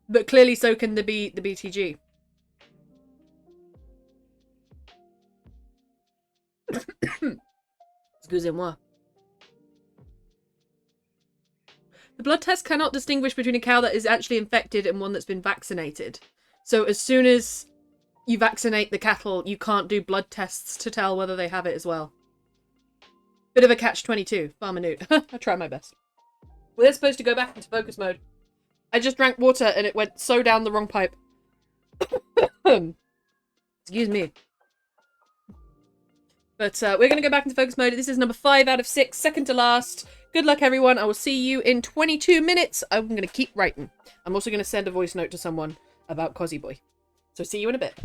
But clearly so can the BTG. Excusez-moi. The blood test cannot distinguish between a cow that is actually infected and one that's been vaccinated. So as soon as you vaccinate the cattle, you can't do blood tests to tell whether they have it as well. Bit of a catch-22. Farmer Newt. I try my best. We're supposed to go back into focus mode. I just drank water and it went so down the wrong pipe. Excuse me. But we're going to go back into focus mode. This is number 5 out of 6, second to last. Good luck, everyone. I will see you in 22 minutes. I'm going to keep writing. I'm also going to send a voice note to someone about Cosy Boy. So see you in a bit.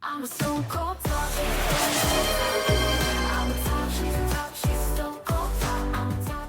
I'm a stone cold top. I'm a top, she's a top, she's a stone cold top. I'm a top.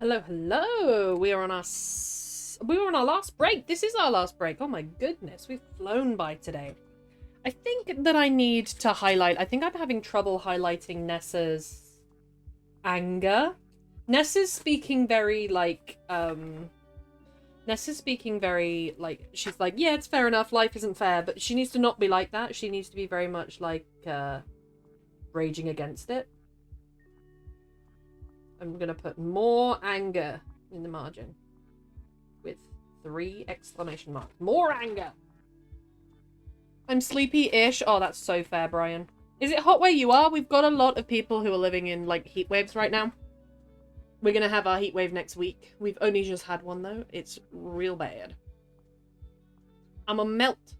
Hello, hello. We are on our last break. This is our last break. Oh my goodness, we've flown by today. I think that I need to highlight. I think I'm having trouble highlighting Nessa's anger. Nessa's speaking very like she's like, yeah, it's fair enough, life isn't fair, but she needs to not be like that. She needs to be very much like raging against it. I'm gonna put more anger in the margin with 3 exclamation marks. More anger. I'm sleepy-ish. Oh, that's so fair, Brian. Is it hot where you are? We've got a lot of people who are living in like heat waves right now. We're gonna have our heat wave next week. We've only just had one though. It's real bad. I'm a melt.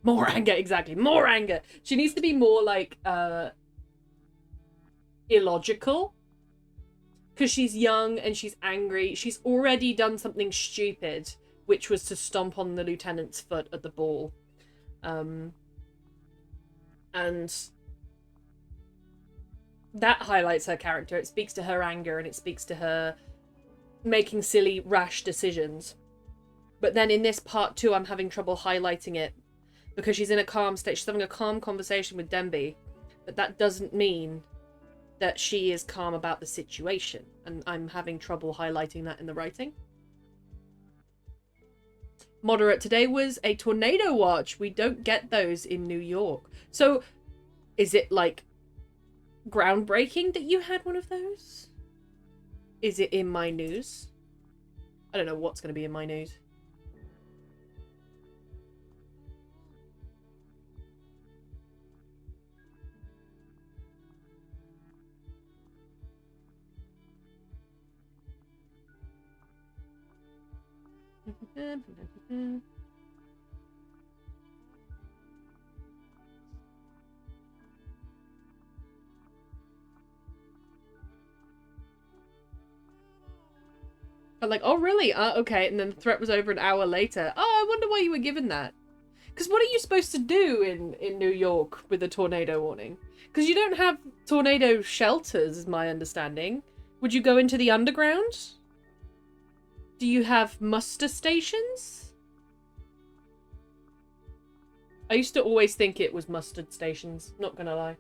More anger, exactly. More anger. She needs to be more like illogical, because she's young and she's angry. She's already done something stupid, which was to stomp on the lieutenant's foot at the ball, and that highlights her character. It speaks to her anger and it speaks to her making silly, rash decisions. But then in this part 2, I'm having trouble highlighting it because she's in a calm state. She's having a calm conversation with Demby, but that doesn't mean that she is calm about the situation, and I'm having trouble highlighting that in the writing. Moderate. Today was a tornado watch. We don't get those in New York. So, is it like groundbreaking that you had one of those? Is it in my news? I don't know what's going to be in my news. I'm like, oh really? Okay. And then the threat was over an hour later. Oh, I wonder why you were given that. Because what are you supposed to do in New York with a tornado warning? Because you don't have tornado shelters, is my understanding. Would you go into the underground? Do you have muster stations? I used to always think it was mustard stations, not gonna lie.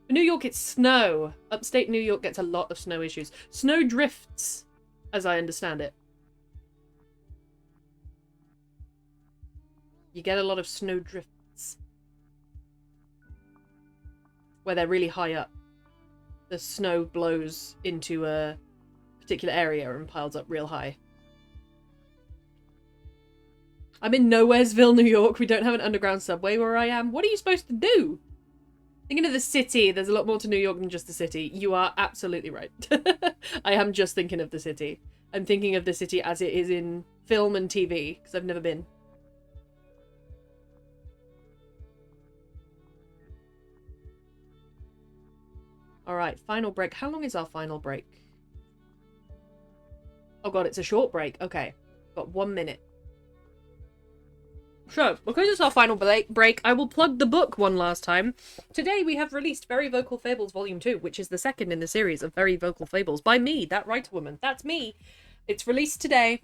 In New York, it's snow. Upstate New York gets a lot of snow issues. Snow drifts, as I understand it. You get a lot of snow drifts. Where they're really high up. The snow blows into a particular area and piles up real high. I'm in Nowheresville, New York. We don't have an underground subway where I am. What are you supposed to do? Thinking of the city, there's a lot more to New York than just the city. You are absolutely right. I am just thinking of the city. I'm thinking of the city as it is in film and TV, because I've never been. Alright, final break. How long is our final break? Oh god, it's a short break. Okay, got 1 minute. So, because it's our final break, I will plug the book one last time. Today we have released Very Vocal Fables Volume 2, which is the second in the series of Very Vocal Fables by me, that writer woman. That's me. It's released today.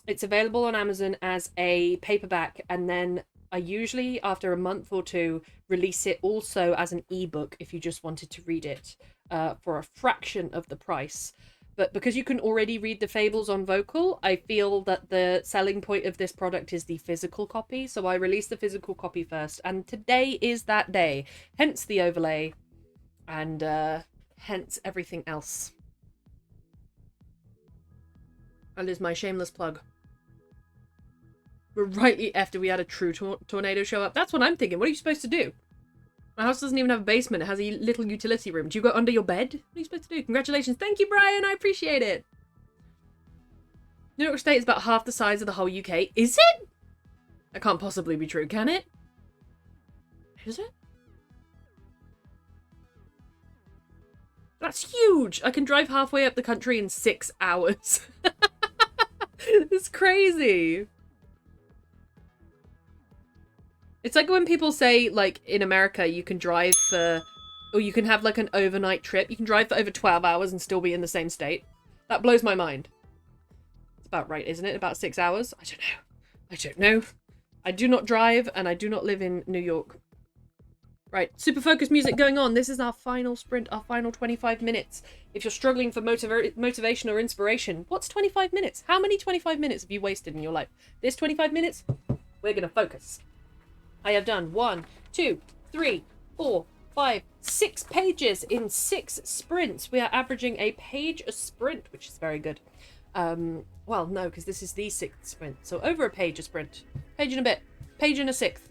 It's available on Amazon as a paperback, and then I usually, after a month or 2, release it also as an ebook if you just wanted to read it for a fraction of the price. But because you can already read the fables on Vocal, I feel that the selling point of this product is the physical copy. So I released the physical copy first. And today is that day. Hence the overlay. And hence everything else. And is my shameless plug. We're rightly after we had a true tornado show up. That's what I'm thinking. What are you supposed to do? My house doesn't even have a basement. It has a little utility room. Do you go under your bed? What are you supposed to do? Congratulations. Thank you, Brian. I appreciate it. New York State is about half the size of the whole UK. Is it? That can't possibly be true, can it? Is it? That's huge. I can drive halfway up the country in 6 hours. It's crazy. It's like when people say, like, in America, you can drive for Or you can have like an overnight trip. You can drive for over 12 hours and still be in the same state. That blows my mind. It's about right, isn't it? About 6 hours? I don't know. I don't know. I do not drive and I do not live in New York. Right, super focused music going on. This is our final sprint, our final 25 minutes. If you're struggling for motivation or inspiration, what's 25 minutes? How many 25 minutes have you wasted in your life? This 25 minutes, we're going to focus. I have done 1, 2, 3, 4, 5, 6 pages in 6 sprints. We are averaging a page a sprint, which is very good. Well, no, because this is the 6th sprint. So over a page a sprint. Page and a bit. Page and a 6th.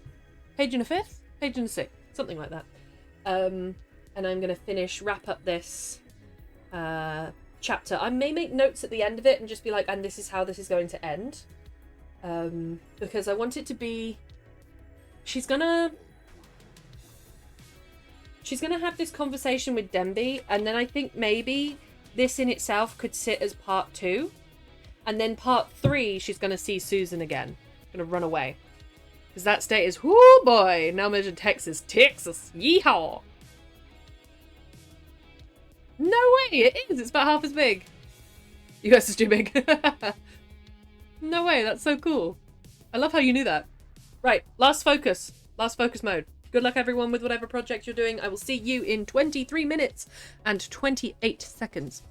Page and a 5th? Page and a 6th. Something like that. And I'm going to wrap up this chapter. I may make notes at the end of it and just be like, and this is how this is going to end. Because I want it to be... She's gonna have this conversation with Denby, and then I think maybe this in itself could sit as part 2. And then part 3, she's gonna see Susan again. Gonna run away. Because that state is, whoo boy, now measured Texas. Texas, yeehaw! No way, it is! It's about half as big. You guys are too big. No way, that's so cool. I love how you knew that. Right, last focus mode. Good luck everyone with whatever project you're doing. I will see you in 23 minutes and 28 seconds.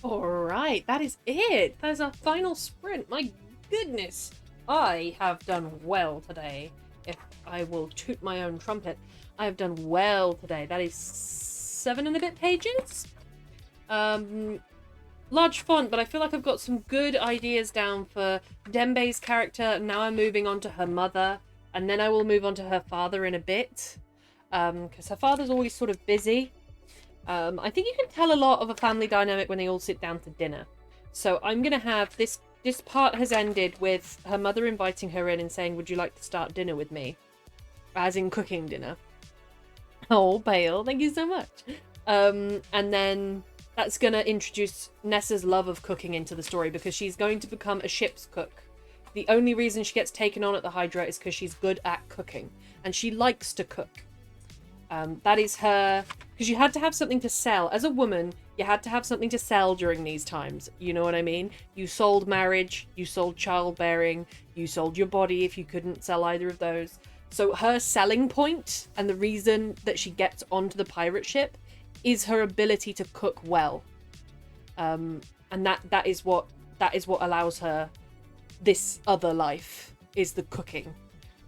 Alright, that is it. That is our final sprint. My goodness. I have done well today. If I will toot my own trumpet, I have done well today. That is 7 and a bit pages. Large font, but I feel like I've got some good ideas down for Dembe's character. Now I'm moving on to her mother, and then I will move on to her father in a bit. Because her father's always sort of busy. I think you can tell a lot of a family dynamic when they all sit down to dinner. So I'm going to have this part has ended with her mother inviting her in and saying, would you like to start dinner with me? As in cooking dinner. Oh, Bale, thank you so much. And then that's going to introduce Nessa's love of cooking into the story because she's going to become a ship's cook. The only reason she gets taken on at the Hydra is because she's good at cooking. And she likes to cook. That is her... Because you had to have something to sell. As a woman, you had to have something to sell during these times. You know what I mean? You sold marriage, you sold childbearing, you sold your body if you couldn't sell either of those. So her selling point and the reason that she gets onto the pirate ship is her ability to cook well. And that is what allows her this other life, is the cooking.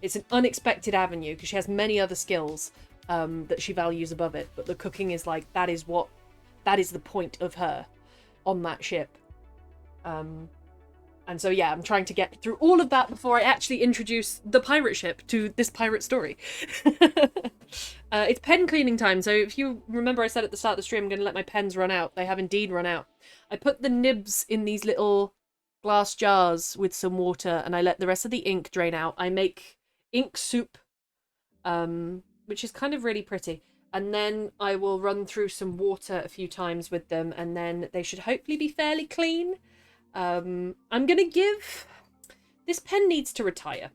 It's an unexpected avenue because she has many other skills that she values above it, but the cooking is like, that is the point of her on that ship. And so yeah, I'm trying to get through all of that before I actually introduce the pirate ship to this pirate story. It's pen cleaning time, so if you remember I said at the start of the stream I'm going to let my pens run out. They have indeed run out. I put the nibs in these little glass jars with some water and I let the rest of the ink drain out. I make ink soup, which is kind of really pretty. And then I will run through some water a few times with them and then they should hopefully be fairly clean. I'm going to give... This pen needs to retire.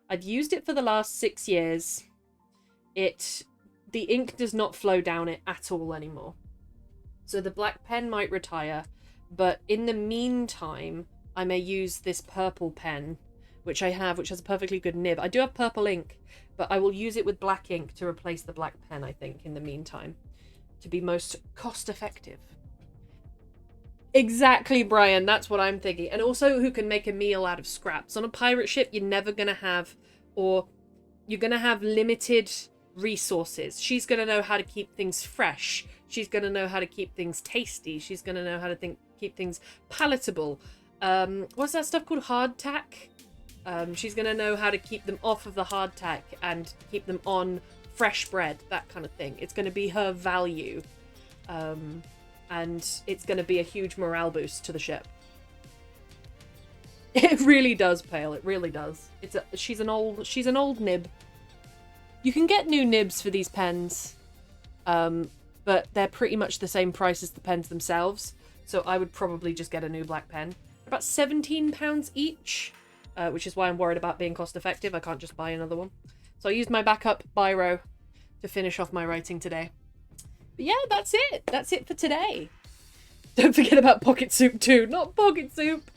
I've used it for the last 6 years. The ink does not flow down it at all anymore. So the black pen might retire, but in the meantime, I may use this purple pen, which I have, which has a perfectly good nib. I do have purple ink, but I will use it with black ink to replace the black pen, I think, in the meantime, to be most cost effective. Exactly, Brian. That's what I'm thinking. And also who can make a meal out of scraps. On a pirate ship, you're never going to have, or you're going to have limited resources. She's going to know how to keep things fresh. She's going to know how to keep things tasty. She's going to know how to keep things palatable. What's that stuff called? Hardtack? She's going to know how to keep them off of the hardtack and keep them on fresh bread, that kind of thing. It's going to be her value. And it's going to be a huge morale boost to the ship. It really does, Pale. It really does. She's an old nib. You can get new nibs for these pens, but they're pretty much the same price as the pens themselves. So I would probably just get a new black pen. About £17 each, which is why I'm worried about being cost effective. I can't just buy another one. So I used my backup biro to finish off my writing today. But yeah, that's it. That's it for today. Don't forget about Pocket Soup too. Not Pocket Soup.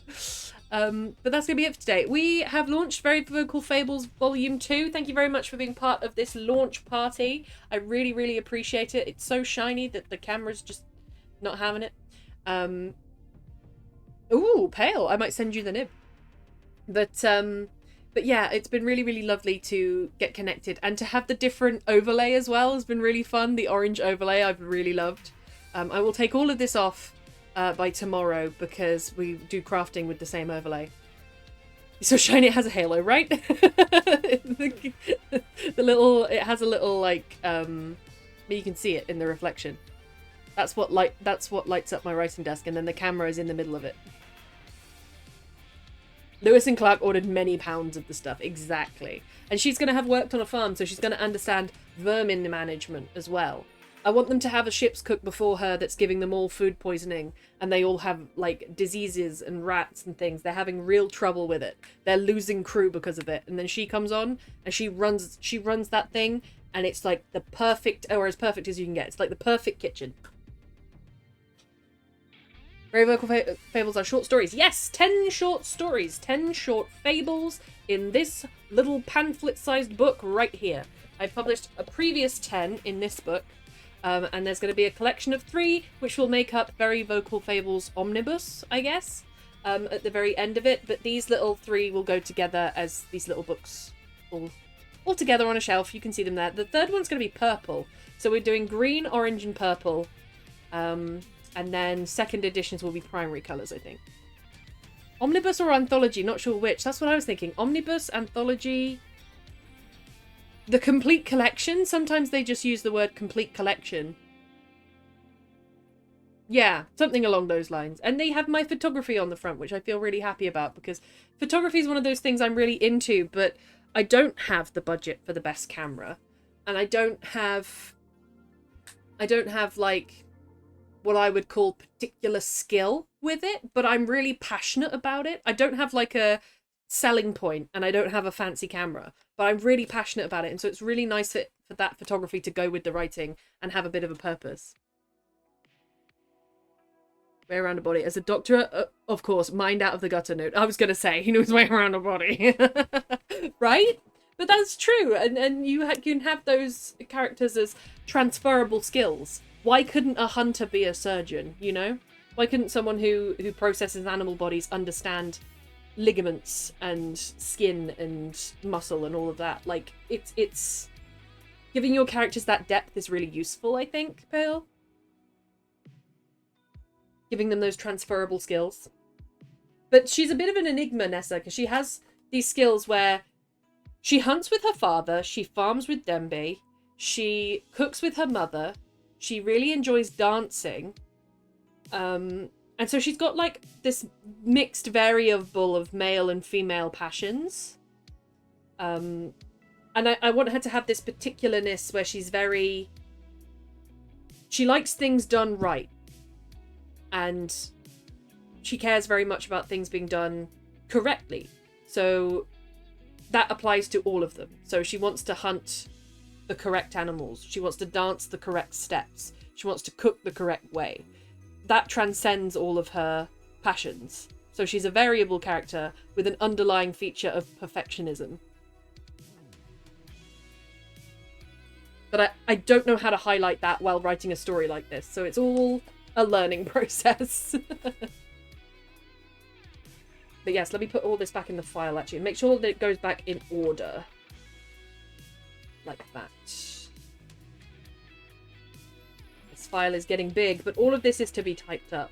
But that's going to be it for today. We have launched Very Vocal Fables Volume 2. Thank you very much for being part of this launch party. I really, really appreciate it. It's so shiny that the camera's just not having it. Ooh, Pale. I might send you the nib. But yeah, it's been really, really lovely to get connected. And to have the different overlay as well has been really fun. The orange overlay I've really loved. I will take all of this off by tomorrow because we do crafting with the same overlay. It's so shiny it has a halo, right? It has a little like you can see it in the reflection. That's what lights up my writing desk, and then the camera is in the middle of it. Lewis and Clark ordered many pounds of the stuff, exactly. And she's going to have worked on a farm, so she's going to understand vermin management as well. I want them to have a ship's cook before her that's giving them all food poisoning, and they all have, like, diseases and rats and things. They're having real trouble with it. They're losing crew because of it. And then she comes on, and she runs that thing, and it's, like, the perfect, or as perfect as you can get. It's, like, the perfect kitchen. Very Vocal Fables are short stories. Yes, 10 short stories. 10 short fables in this little pamphlet-sized book right here. I've published a previous 10 in this book. And there's going to be a collection of 3, which will make up Very Vocal Fables Omnibus, I guess, at the very end of it. But these little 3 will go together as these little books all together on a shelf. You can see them there. The third one's going to be purple. So we're doing green, orange, and purple. And then second editions will be primary colours, I think. Omnibus or anthology, not sure which. That's what I was thinking. Omnibus, anthology... The complete collection? Sometimes they just use the word complete collection. Yeah, something along those lines. And they have my photography on the front, which I feel really happy about, because photography is one of those things I'm really into, but I don't have the budget for the best camera. And I don't have like what I would call particular skill with it, but I'm really passionate about it. I don't have like a selling point, and I don't have a fancy camera, but I'm really passionate about it, and so it's really nice for that photography to go with the writing and have a bit of a purpose. Way around a body. As a doctor, of course, mind out of the gutter note. I was going to say, he knows way around a body. Right? But that's true, and you can have those characters as transferable skills. Why couldn't a hunter be a surgeon, you know? Why couldn't someone who processes animal bodies understand ligaments and skin and muscle and all of that? Like, it's giving your characters that depth is really useful, I think, Pale. Giving them those transferable skills. But she's a bit of an enigma, Nessa, because she has these skills where she hunts with her father, she farms with Dembe, she cooks with her mother, she really enjoys dancing, and so she's got, like, this mixed variable of male and female passions. And I want her to have this particularness where she's very... She likes things done right. And she cares very much about things being done correctly. So that applies to all of them. So she wants to hunt the correct animals. She wants to dance the correct steps. She wants to cook the correct way. That transcends all of her passions. So she's a variable character with an underlying feature of perfectionism. But I don't know how to highlight that while writing a story like this. So it's all a learning process. But yes, let me put all this back in the file actually. And make sure that it goes back in order. Like that. This file is getting big, but all of this is to be typed up.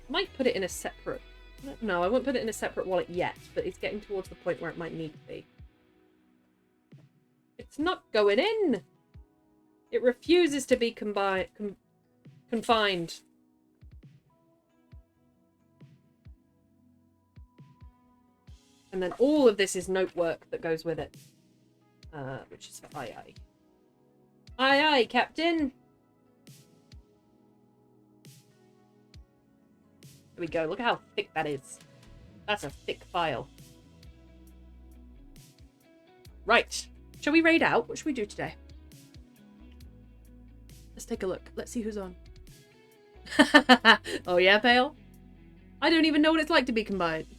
I might put it in a separate... No, I won't put it in a separate wallet yet, but it's getting towards the point where it might need to be. It's not going in! It refuses to be confined. And then all of this is note work that goes with it. Which is for aye aye. Aye aye, Captain! There we go. Look at how thick that is. That's a thick file. Right. Shall we raid out? What should we do today? Let's take a look. Let's see who's on. Oh yeah, Pale? I don't even know what it's like to be Confined.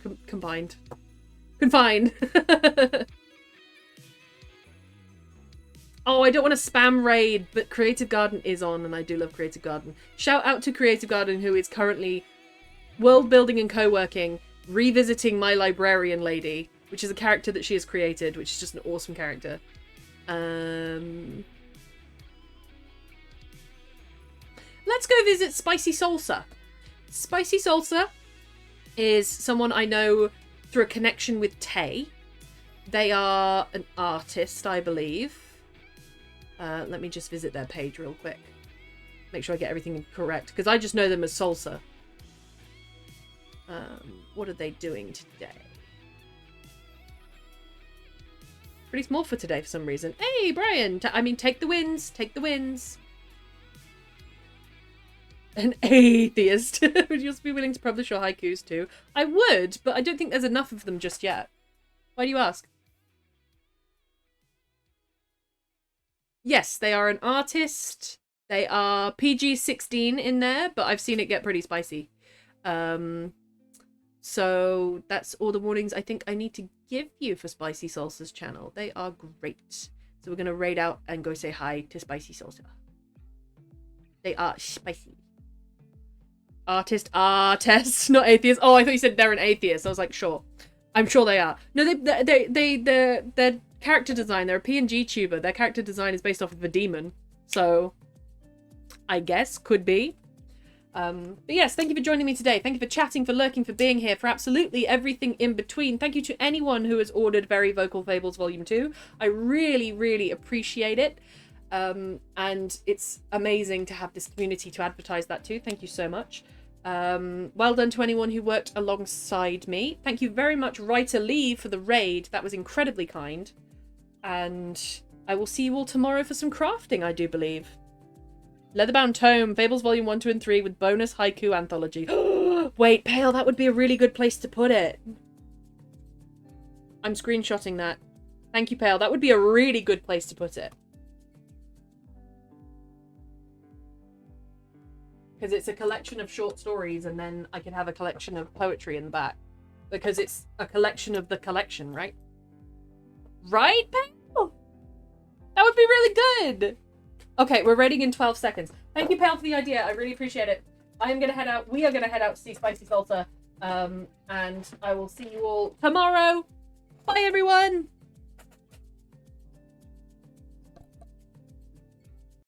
Oh, I don't want to spam raid, but Creative Garden is on, and I do love Creative Garden. Shout out to Creative Garden, who is currently world building and co-working, revisiting My Librarian Lady, which is a character that she has created, which is just an awesome character. Let's go visit Spicy Salsa. Spicy Salsa is someone I know through a connection with Tay. They are an artist, I believe. Let me just visit their page real quick. Make sure I get everything correct, because I just know them as Salsa. What are they doing today? Pretty small for today for some reason. Hey, Brian! I mean, take the wins. Take the wins. An atheist. Would you also be willing to publish your haikus too? I would, but I don't think there's enough of them just yet. Why do you ask? Yes, they are an artist. They are PG-16 in there, but I've seen it get pretty spicy. So that's all the warnings I think I need to give you for Spicy Salsa's channel. They are great. So we're going to raid out and go say hi to Spicy Salsa. They are spicy. Artists, not atheists. Oh, I thought you said they're an atheist. I was like, sure. I'm sure they are. No, their character design, they're a PNG tuber. Their character design is based off of a demon. So, I guess, could be. But yes, thank you for joining me today. Thank you for chatting, for lurking, for being here, for absolutely everything in between. Thank you to anyone who has ordered Very Vocal Fables Volume 2. I really, really appreciate it. And it's amazing to have this community to advertise that to. Thank you so much. Well done to anyone who worked alongside me. Thank you very much, Writer Lee, for the raid. That was incredibly kind. And I will see you all tomorrow for some crafting, I do believe. Leatherbound Tome, Fables Volume 1, 2, and 3 with bonus haiku anthology. Wait, Pale, that would be a really good place to put it. I'm screenshotting that. Thank you, Pale. That would be a really good place to put it. Because it's a collection of short stories, and then I could have a collection of poetry in the back. Because it's a collection of the collection, right? Right, Pale? That would be really good. Okay, we're raiding in 12 seconds. Thank you, Pale, for the idea. I really appreciate it. I am going to head out. We are going to head out to see Spicy Salsa. And I will see you all tomorrow. Bye, everyone.